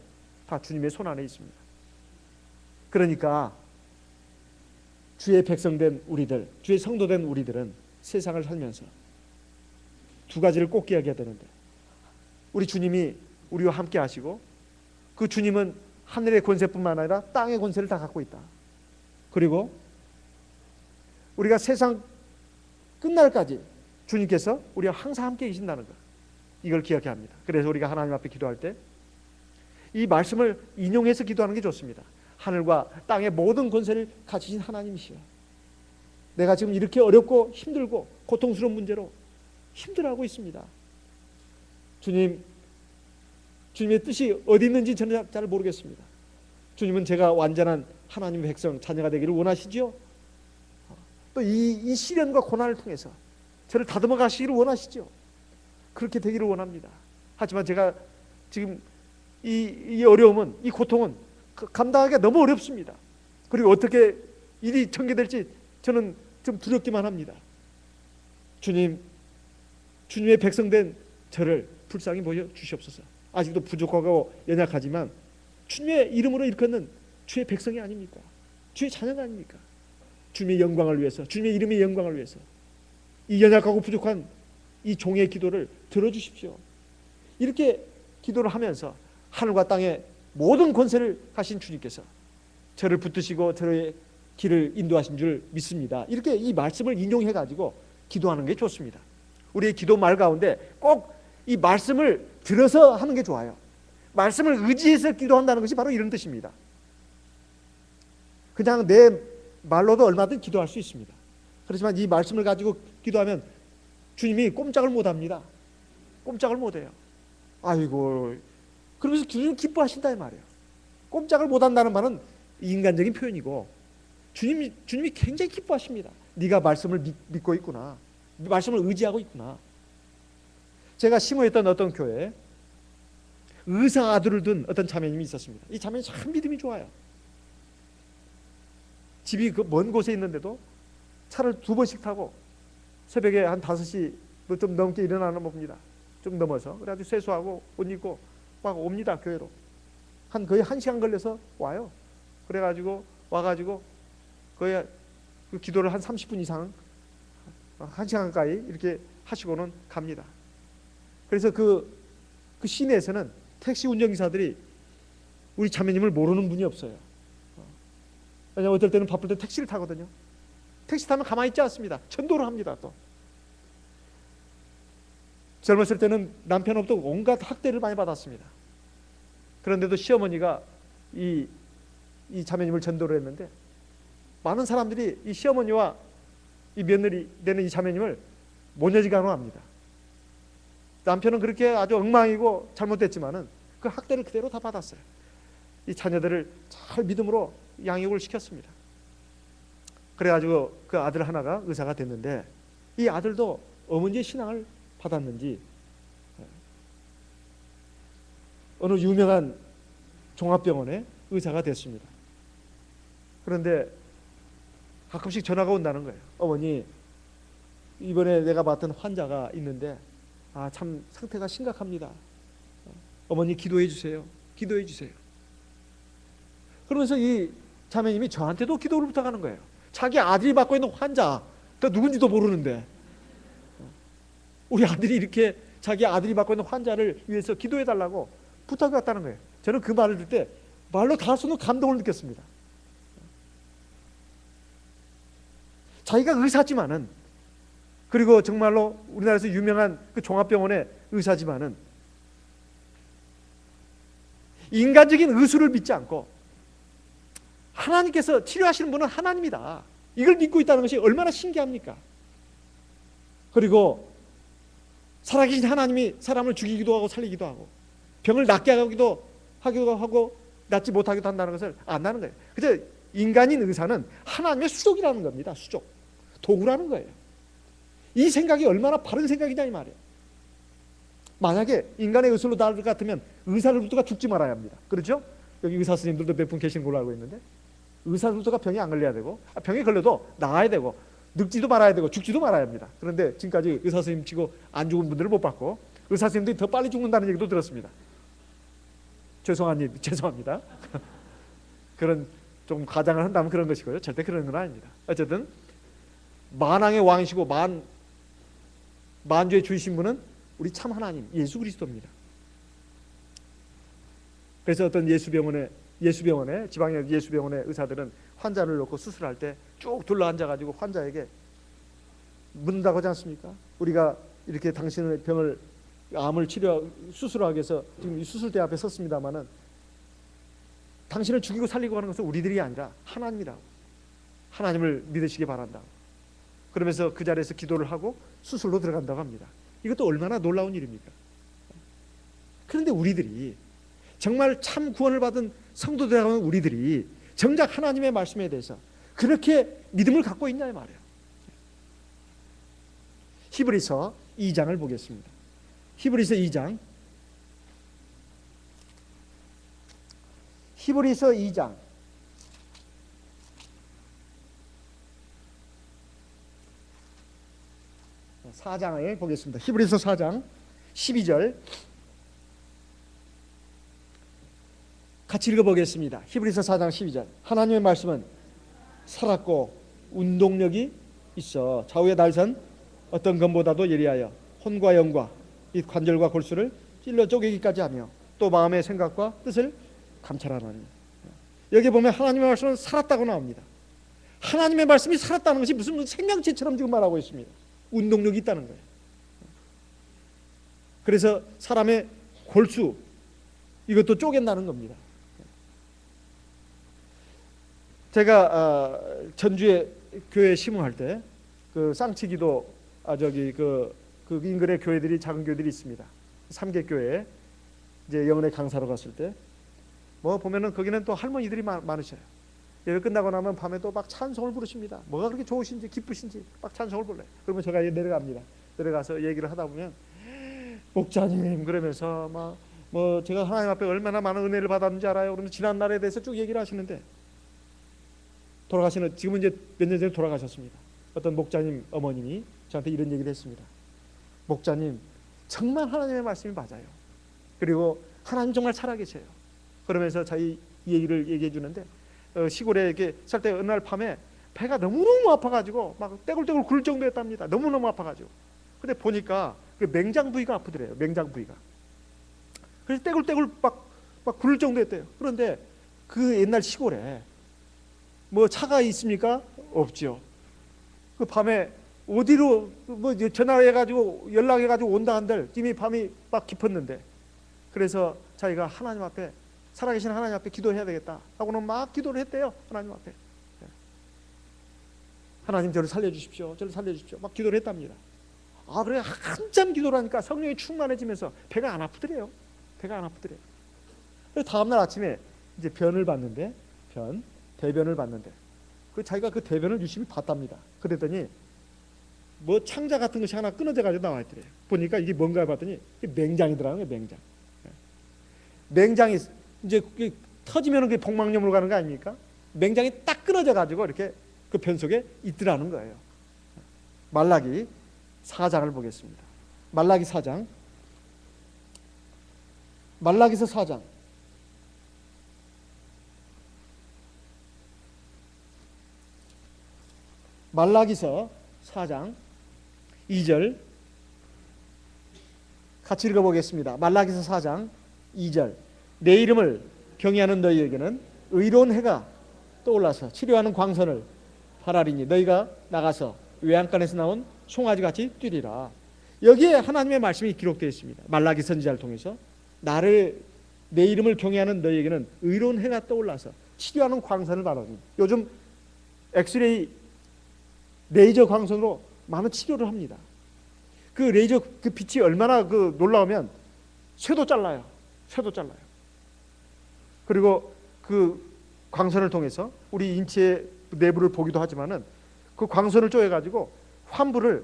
다 주님의 손 안에 있습니다. 그러니까 주의 백성된 우리들, 주의 성도된 우리들은 세상을 살면서 두 가지를 꼭 기억해야 되는데, 우리 주님이 우리와 함께 하시고 그 주님은 하늘의 권세뿐만 아니라 땅의 권세를 다 갖고 있다. 그리고 우리가 세상 끝날까지 주님께서 우리와 항상 함께 계신다는 것, 이걸 기억해야 합니다. 그래서 우리가 하나님 앞에 기도할 때 이 말씀을 인용해서 기도하는 게 좋습니다. 하늘과 땅의 모든 권세를 가지신 하나님이시여, 내가 지금 이렇게 어렵고 힘들고 고통스러운 문제로 힘들어하고 있습니다. 주님의 뜻이 어디 있는지 저는 잘 모르겠습니다. 주님은 제가 완전한 하나님의 백성, 자녀가 되기를 원하시지요? 또 이 시련과 고난을 통해서 저를 다듬어 가시기를 원하시죠? 그렇게 되기를 원합니다. 하지만 제가 지금 이 어려움은, 이 고통은 감당하기가 너무 어렵습니다. 그리고 어떻게 일이 전개될지 저는 좀 두렵기만 합니다. 주님의 백성된 저를 불쌍히 보여 주시옵소서. 아직도 부족하고 연약하지만 주님의 이름으로 일컫는 주의 백성이 아닙니까? 주의 자녀가 아닙니까? 주님의 영광을 위해서, 주님의 이름의 영광을 위해서 이 연약하고 부족한 이 종의 기도를 들어주십시오. 이렇게 기도를 하면서 하늘과 땅의 모든 권세를 가신 주님께서 저를 붙드시고 저의 길을 인도하신 줄 믿습니다. 이렇게 이 말씀을 인용해 가지고 기도하는 게 좋습니다. 우리의 기도 말 가운데 꼭 이 말씀을 들어서 하는 게 좋아요. 말씀을 의지해서 기도한다는 것이 바로 이런 뜻입니다. 그냥 내 말로도 얼마든 기도할 수 있습니다. 그렇지만 이 말씀을 가지고 기도하면 주님이 꼼짝을 못합니다. 꼼짝을 못해요. 아이고, 그러면서 주님 기뻐하신다 이 말이에요. 꼼짝을 못한다는 말은 인간적인 표현이고, 주님이 굉장히 기뻐하십니다. 네가 말씀을 믿고 있구나, 말씀을 의지하고 있구나. 제가 심호했던 어떤 교회에 의사 아들을 둔 어떤 자매님이 있었습니다. 이 자매는 참 믿음이 좋아요. 집이 그 먼 곳에 있는데도 차를 2번씩 타고 새벽에 한 5시 좀 넘게 일어나는 봅니다. 좀 넘어서. 그래가지고 세수하고 옷 입고 막 옵니다. 교회로. 거의 1시간 걸려서 와요. 그래가지고 와가지고 거의 그 기도를 한 30분 이상 1시간 가까이 이렇게 하시고는 갑니다. 그래서 그 시내에서는 택시 운전기사들이 우리 자매님을 모르는 분이 없어요. 왜냐하면 어떨 때는 바쁠 때 택시를 타거든요. 택시 타면 가만히 있지 않습니다. 전도를 합니다. 또 젊었을 때는 남편으로부터 온갖 학대를 많이 받았습니다. 그런데도 시어머니가 이 자매님을 전도를 했는데 많은 사람들이 이 시어머니와 이 며느리 되는 이 자매님을 모녀지간으로 합니다. 남편은 그렇게 아주 엉망이고 잘못됐지만은 그 학대를 그대로 다 받았어요. 이 자녀들을 잘 믿음으로 양육을 시켰습니다. 그래가지고 그 아들 하나가 의사가 됐는데, 이 아들도 어머니의 신앙을 받았는지 어느 유명한 종합병원에 의사가 됐습니다. 그런데 가끔씩 전화가 온다는 거예요. 어머니, 이번에 내가 맡은 환자가 있는데 참 상태가 심각합니다. 어머니 기도해 주세요. 기도해 주세요. 그러면서 이 자매님이 저한테도 기도를 부탁하는 거예요. 자기 아들이 맡고 있는 환자, 또 누군지도 모르는데 우리 아들이 이렇게 자기 아들이 맡고 있는 환자를 위해서 기도해 달라고 부탁이 왔다는 거예요. 저는 그 말을 들을 때 말로 다 할 수 없는 감동을 느꼈습니다. 자기가 의사지만은, 그리고 정말로 우리나라에서 유명한 그 종합병원의 의사지만은 인간적인 의술을 믿지 않고 하나님께서 치료하시는 분은 하나님이다, 이걸 믿고 있다는 것이 얼마나 신기합니까? 그리고 살아계신 하나님이 사람을 죽이기도 하고 살리기도 하고 병을 낫게 하기도 하고 낫지 못하기도 한다는 것을 안다는 거예요. 그래서 인간인 의사는 하나님의 수족이라는 겁니다. 수족, 도구라는 거예요. 이 생각이 얼마나 바른 생각이냐 이 말이에요. 만약에 인간의 의술로 나을 것 같으면 의사로부터가 죽지 말아야 합니다. 그렇죠? 여기 의사 선생님들도 몇 분 계시는 걸로 알고 있는데, 의사들도 병이 안 걸려야 되고, 병에 걸려도 나아야 되고, 늙지도 말아야 되고, 죽지도 말아야 합니다. 그런데 지금까지 의사 선생님 치고 안 죽은 분들을 못 봤고, 의사 선생님들이 더 빨리 죽는다는 얘기도 들었습니다. 죄송합니다. 그런 좀 과장을 한다면 그런 것이고요. 절대 그런 건 아닙니다. 어쨌든 만왕의 왕이시고 만주의 주이신 분은 우리 참 하나님 예수 그리스도입니다. 그래서 어떤 예수병원에 지방의 예수병원의 의사들은 환자를 놓고 수술할 때 쭉 둘러앉아가지고 환자에게 묻는다고 하지 않습니까? 우리가 이렇게 당신의 병을, 암을 수술하기 위해서 지금 이 수술대 앞에 섰습니다마는 당신을 죽이고 살리고 하는 것은 우리들이 아니라 하나님이라고, 하나님을 믿으시기 바란다. 그러면서 그 자리에서 기도를 하고 수술로 들어간다고 합니다. 이것도 얼마나 놀라운 일입니까? 그런데 우리들이 정말 참 구원을 받은 성도들이라는 우리들이 정작 하나님의 말씀에 대해서 그렇게 믿음을 갖고 있냐 이 말이에요. 히브리서 2장을 보겠습니다. 히브리서 2장. 히브리서 2장 4장을 보겠습니다. 히브리서 4장 12절 같이 읽어보겠습니다. 히브리서 4장 12절. 하나님의 말씀은 살았고 운동력이 있어 좌우의 날선 어떤 검보다도 예리하여 혼과 영과 이 관절과 골수를 찔러 쪼개기까지 하며 또 마음의 생각과 뜻을 감찰하나니. 여기 보면 하나님의 말씀은 살았다고 나옵니다. 하나님의 말씀이 살았다는 것이 무슨 생명체처럼 지금 말하고 있습니다. 운동력이 있다는 거예요. 그래서 사람의 골수 이것도 쪼갠다는 겁니다. 제가 전주에 교회 심호할 때 그 쌍치기도 그 인근의 교회들이 작은 교회들이 있습니다. 삼계교회에 이제 영혼의 강사로 갔을 때 뭐 보면은 거기는 또 할머니들이 많으셔요. 예배 끝나고 나면 밤에 또 막 찬송을 부르십니다. 뭐가 그렇게 좋으신지 기쁘신지 막 찬송을 불러요. 그러면 제가 내려갑니다. 내려가서 얘기를 하다 보면 목자님 그러면서 막 뭐 제가 하나님 앞에 얼마나 많은 은혜를 받았는지 알아요. 그러면 지난 날에 대해서 쭉 얘기를 하시는데 돌아가시는 지금은 이제 몇 년 전에 돌아가셨습니다. 어떤 목자님 어머님이 저한테 이런 얘기를 했습니다. 목자님 정말 하나님의 말씀이 맞아요. 그리고 하나님 정말 살아계세요. 그러면서 자기 이 얘기를 얘기해 주는데 시골에 이렇게 살 때 어느 날 밤에 배가 너무너무 아파가지고 막 떼굴떼굴 굴 정도였답니다. 너무너무 아파가지고. 근데 보니까 그 맹장 부위가 아프더래요. 맹장 부위가. 그래서 떼굴떼굴 막 굴 정도였대요. 그런데 그 옛날 시골에 뭐 차가 있습니까? 없죠. 그 밤에 어디로 뭐 전화해가지고 연락해가지고 온다 한들 이미 밤이 막 깊었는데 그래서 자기가 하나님 앞에 살아계신 하나님 앞에 기도해야 되겠다 하고는 막 기도를 했대요. 하나님 앞에 하나님 저를 살려주십시오. 저를 살려주십시오. 막 기도를 했답니다. 그래 한참 기도를 하니까 성령이 충만해지면서 배가 안 아프더래요. 배가 안 아프더래요. 그래서 다음날 아침에 이제 변을 봤는데 대변을 봤는데 자기가 그 대변을 유심히 봤답니다. 그랬더니 뭐 창자 같은 것이 하나 끊어져 가지고 나와 있더래요. 보니까 이게 뭔가 봤더니 맹장이더라고요. 맹장. 맹장이 이제 터지면 그게 복막염으로 가는 거 아닙니까? 맹장이 딱 끊어져 가지고 이렇게 그 변 속에 있더라는 거예요. 말라기 4장을 보겠습니다. 말라기서 4장. 말라기서 4장 2절 같이 읽어보겠습니다. 말라기서 4장 2절. 내 이름을 경외하는 너희에게는 의로운 해가 떠올라서 치료하는 광선을 발하리니 너희가 나가서 외양간에서 나온 송아지같이 뛰리라. 여기에 하나님의 말씀이 기록되어 있습니다. 말라기 선지자를 통해서 내 이름을 경외하는 너희에게는 의로운 해가 떠올라서 치료하는 광선을 발하니. 요즘 엑스레이 레이저 광선으로 많은 치료를 합니다. 그 레이저 그 빛이 얼마나 놀라우면 쇠도 잘라요. 그리고 그 광선을 통해서 우리 인체의 내부를 보기도 하지만은 그 광선을 쪼여 가지고 환부를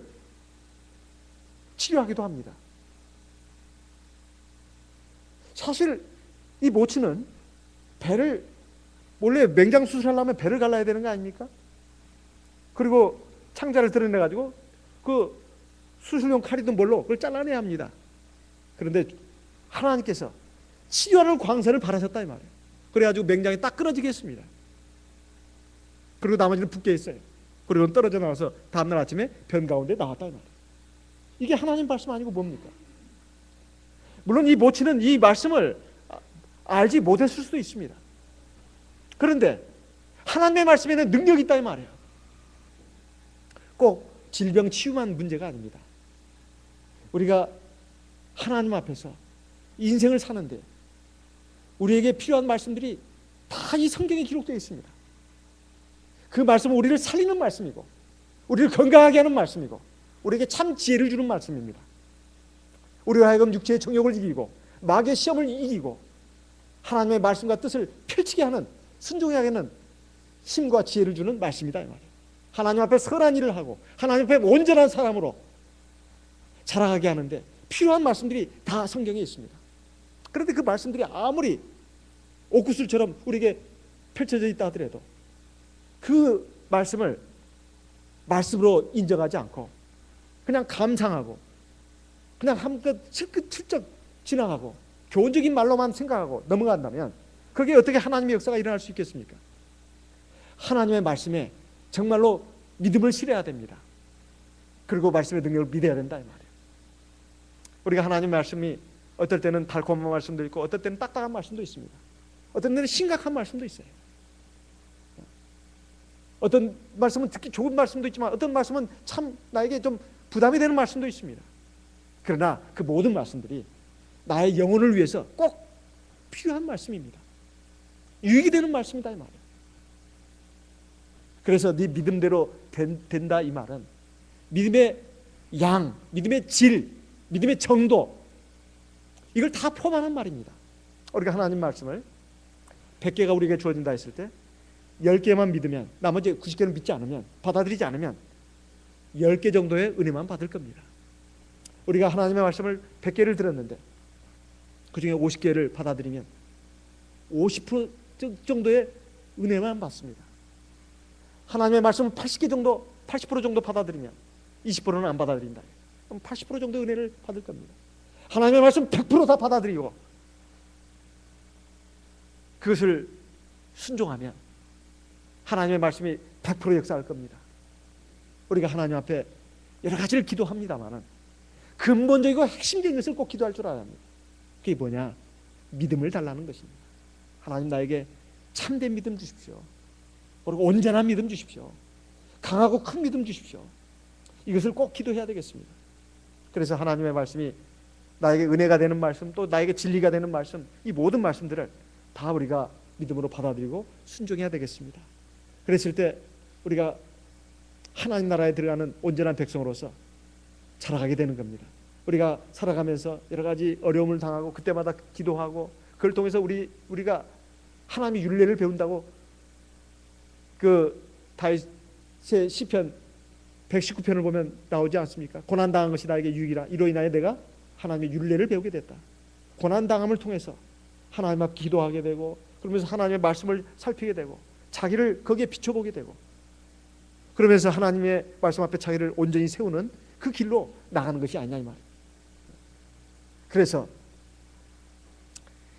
치료하기도 합니다. 사실 이 모친은 배를 원래 맹장 수술하려면 배를 갈라야 되는 거 아닙니까? 그리고 창자를 드러내가지고 그 수술용 칼이든 뭘로 그걸 잘라내야 합니다. 그런데 하나님께서 치료하는 광선을 바라셨다 이 말이에요. 그래가지고 맹장이 딱 끊어지게 했습니다. 그리고 나머지는 붙게 했어요. 그리고 떨어져 나와서 다음날 아침에 변 가운데 나왔다 이 말이에요. 이게 하나님 말씀 아니고 뭡니까? 물론 이 모치는 이 말씀을 알지 못했을 수도 있습니다. 그런데 하나님의 말씀에는 능력이 있다 이 말이에요. 꼭 질병 치유만 문제가 아닙니다. 우리가 하나님 앞에서 인생을 사는데 우리에게 필요한 말씀들이 다 이 성경에 기록되어 있습니다. 그 말씀은 우리를 살리는 말씀이고 우리를 건강하게 하는 말씀이고 우리에게 참 지혜를 주는 말씀입니다. 우리로 하여금 육체의 정욕을 이기고 마귀의 시험을 이기고 하나님의 말씀과 뜻을 펼치게 하는 순종하게 하는 힘과 지혜를 주는 말씀이다 이 말이에요. 하나님 앞에 선한 일을 하고 하나님 앞에 온전한 사람으로 자라가게 하는데 필요한 말씀들이 다 성경에 있습니다. 그런데 그 말씀들이 아무리 옥구슬처럼 우리에게 펼쳐져 있다 하더라도 그 말씀을 말씀으로 인정하지 않고 그냥 감상하고 그냥 한껏 슬쩍 지나가고 교훈적인 말로만 생각하고 넘어간다면 그게 어떻게 하나님의 역사가 일어날 수 있겠습니까? 하나님의 말씀에 정말로 믿음을 실어야 됩니다. 그리고 말씀의 능력을 믿어야 된다 이 말이에요. 우리가 하나님 말씀이 어떨 때는 달콤한 말씀도 있고 어떨 때는 딱딱한 말씀도 있습니다. 어떤 때는 심각한 말씀도 있어요. 어떤 말씀은 듣기 좋은 말씀도 있지만 어떤 말씀은 참 나에게 좀 부담이 되는 말씀도 있습니다. 그러나 그 모든 말씀들이 나의 영혼을 위해서 꼭 필요한 말씀입니다. 유익이 되는 말씀이다 이 말이에요. 그래서 네 믿음대로 된다 이 말은 믿음의 양, 믿음의 질, 믿음의 정도 이걸 다 포함하는 말입니다. 우리가 하나님 말씀을 100개가 우리에게 주어진다 했을 때 10개만 믿으면 나머지 90개는 믿지 않으면 받아들이지 않으면 10개 정도의 은혜만 받을 겁니다. 우리가 하나님의 말씀을 100개를 들었는데 그 중에 50개를 받아들이면 50% 정도의 은혜만 받습니다. 하나님의 말씀을 80% 정도 받아들이면 20%는 안 받아들인다. 그럼 80% 정도 은혜를 받을 겁니다. 하나님의 말씀 100% 다 받아들이고 그것을 순종하면 하나님의 말씀이 100% 역사할 겁니다. 우리가 하나님 앞에 여러 가지를 기도합니다만은 근본적이고 핵심적인 것을 꼭 기도할 줄 알아야 합니다. 그게 뭐냐? 믿음을 달라는 것입니다. 하나님 나에게 참된 믿음 주십시오. 그리고 온전한 믿음 주십시오. 강하고 큰 믿음 주십시오. 이것을 꼭 기도해야 되겠습니다. 그래서 하나님의 말씀이 나에게 은혜가 되는 말씀 또 나에게 진리가 되는 말씀 이 모든 말씀들을 다 우리가 믿음으로 받아들이고 순종해야 되겠습니다. 그랬을 때 우리가 하나님 나라에 들어가는 온전한 백성으로서 살아가게 되는 겁니다. 우리가 살아가면서 여러 가지 어려움을 당하고 그때마다 기도하고 그걸 통해서 우리가 하나님의 율례를 배운다고 그 다윗의 시편 119편을 보면 나오지 않습니까? 고난당한 것이 나에게 유익이라 이로 인하여 내가 하나님의 율례를 배우게 됐다. 고난당함을 통해서 하나님 앞에 기도하게 되고 그러면서 하나님의 말씀을 살피게 되고 자기를 거기에 비춰보게 되고 그러면서 하나님의 말씀 앞에 자기를 온전히 세우는 그 길로 나가는 것이 아니냐 이 말이에요. 그래서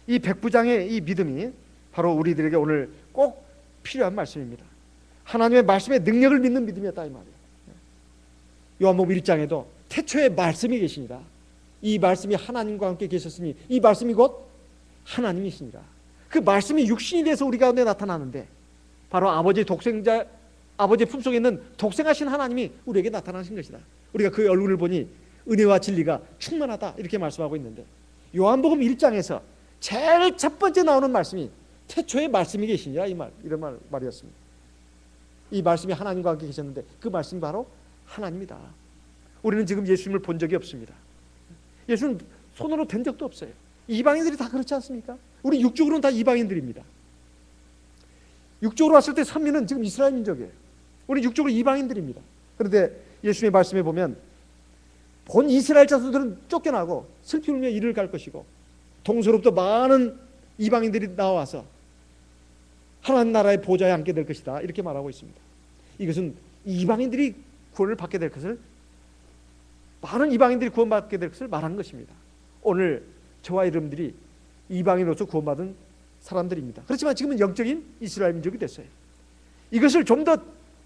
이 백부장의 이 믿음이 바로 우리들에게 오늘 꼭 필요한 말씀입니다. 하나님의 말씀의 능력을 믿는 믿음이었다 이 말이에요. 요한복음 1장에도 태초에 말씀이 계시니라 이 말씀이 하나님과 함께 계셨으니 이 말씀이 곧 하나님이시니라. 그 말씀이 육신이 돼서 우리 가운데 나타나는데 바로 아버지의 독생자 아버지의 품속에 있는 독생하신 하나님이 우리에게 나타나신 것이다. 우리가 그의 얼굴을 보니 은혜와 진리가 충만하다 이렇게 말씀하고 있는데 요한복음 1장에서 제일 첫 번째 나오는 말씀이 태초에 말씀이 계시니라 이런 말이었습니다. 이 말씀이 하나님과 함께 계셨는데 그 말씀이 바로 하나님이다. 우리는 지금 예수님을 본 적이 없습니다. 예수는 손으로 된 적도 없어요. 이방인들이 다 그렇지 않습니까? 우리 육적으로는 다 이방인들입니다. 육적으로 왔을 때 선민은 지금 이스라엘 민족이에요. 우리 육적으로 이방인들입니다. 그런데 예수님의 말씀에 보면 본 이스라엘 자손들은 쫓겨나고 슬피 울며 이를 갈 것이고 동서로부터 많은 이방인들이 나와서 하나님 나라의 보좌에 앉게 될 것이다, 이렇게 말하고 있습니다. 이것은 이방인들이 구원을 받게 될 것을, 많은 이방인들이 구원받게 될 것을 말하는 것입니다. 오늘 저와 여러분들이 이방인으로서 구원받은 사람들입니다. 그렇지만 지금은 영적인 이스라엘 민족이 됐어요. 이것을 좀 더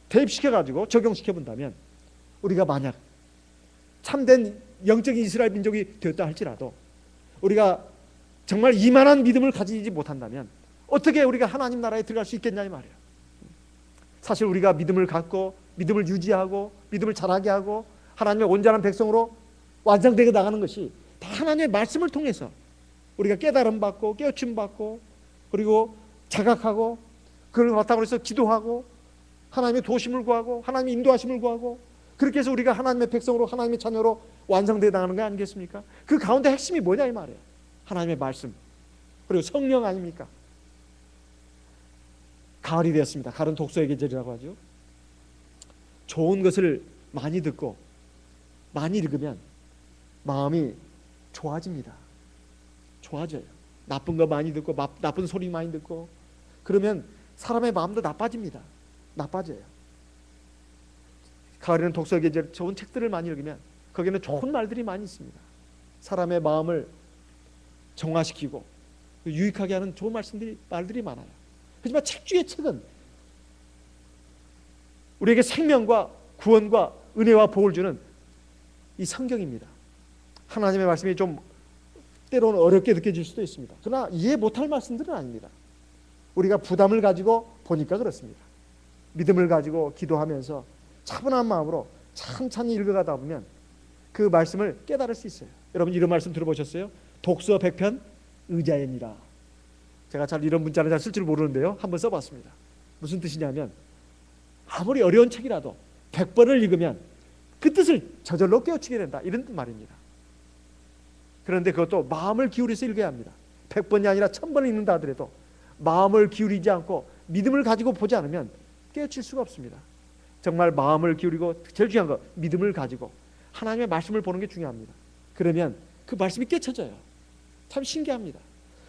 대입시켜가지고 적용시켜 본다면, 우리가 만약 참된 영적인 이스라엘 민족이 되었다 할지라도 우리가 정말 이만한 믿음을 가지지 못한다면 어떻게 우리가 하나님 나라에 들어갈 수 있겠냐 이 말이에요. 사실 우리가 믿음을 갖고 믿음을 유지하고 믿음을 자라게 하고 하나님의 온전한 백성으로 완성되게 나가는 것이 다 하나님의 말씀을 통해서 우리가 깨달음 받고 깨우침 받고 그리고 자각하고 그걸 바탕으로 해서 기도하고 하나님의 도심을 구하고 하나님의 인도하심을 구하고 그렇게 해서 우리가 하나님의 백성으로 하나님의 자녀로 완성되어 나가는 거 아니겠습니까? 그 가운데 핵심이 뭐냐 이 말이에요. 하나님의 말씀 그리고 성령 아닙니까? 가을이 되었습니다. 가을은 독서의 계절이라고 하죠. 좋은 것을 많이 듣고 많이 읽으면 마음이 좋아집니다. 좋아져요. 나쁜 거 많이 듣고 나쁜 소리 많이 듣고 그러면 사람의 마음도 나빠집니다. 나빠져요. 가을에는 독서 계절, 좋은 책들을 많이 읽으면 거기에는 좋은 말들이 많이 있습니다. 사람의 마음을 정화시키고 유익하게 하는 좋은 말들이 많아요. 하지만 책 중에 책은 우리에게 생명과 구원과 은혜와 복을 주는 이 성경입니다. 하나님의 말씀이 좀 때로는 어렵게 느껴질 수도 있습니다. 그러나 이해 못할 말씀들은 아닙니다. 우리가 부담을 가지고 보니까 그렇습니다. 믿음을 가지고 기도하면서 차분한 마음으로 천천히 읽어가다 보면 그 말씀을 깨달을 수 있어요. 여러분 이런 말씀 들어보셨어요? 독서 100편 의자에니라. 제가 잘 이런 문자는 잘 쓸 줄 모르는데요. 한번 써봤습니다. 무슨 뜻이냐면 아무리 어려운 책이라도 100번을 읽으면 그 뜻을 저절로 깨우치게 된다, 이런 말입니다. 그런데 그것도 마음을 기울여서 읽어야 합니다. 100번이 아니라 1000번을 읽는다 하더라도 마음을 기울이지 않고 믿음을 가지고 보지 않으면 깨우칠 수가 없습니다. 정말 마음을 기울이고 제일 중요한 거 믿음을 가지고 하나님의 말씀을 보는 게 중요합니다. 그러면 그 말씀이 깨쳐져요. 참 신기합니다.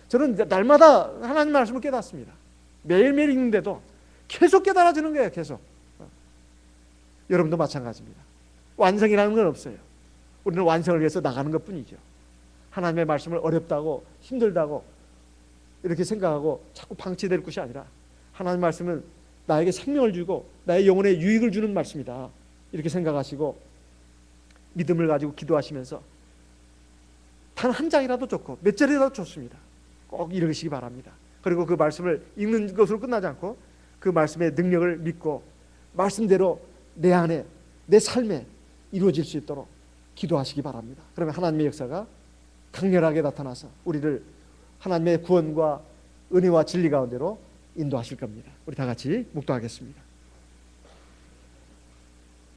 저는 날마다 하나님 말씀을 깨닫습니다. 매일매일 읽는데도 계속 깨달아지는 거예요. 계속. 여러분도 마찬가지입니다. 완성이라는 건 없어요. 우리는 완성을 위해서 나가는 것뿐이죠. 하나님의 말씀을 어렵다고 힘들다고 이렇게 생각하고 자꾸 방치될 것이 아니라 하나님의 말씀은 나에게 생명을 주고 나의 영혼에 유익을 주는 말씀이다, 이렇게 생각하시고 믿음을 가지고 기도하시면서 단 한 장이라도 좋고 몇 절이라도 좋습니다. 꼭 읽으시기 바랍니다. 그리고 그 말씀을 읽는 것으로 끝나지 않고 그 말씀의 능력을 믿고 말씀대로 내 안에 내 삶에 이루어질 수 있도록 기도하시기 바랍니다. 그러면 하나님의 역사가 강렬하게 나타나서 우리를 하나님의 구원과 은혜와 진리 가운데로 인도하실 겁니다. 우리 다 같이 묵도하겠습니다.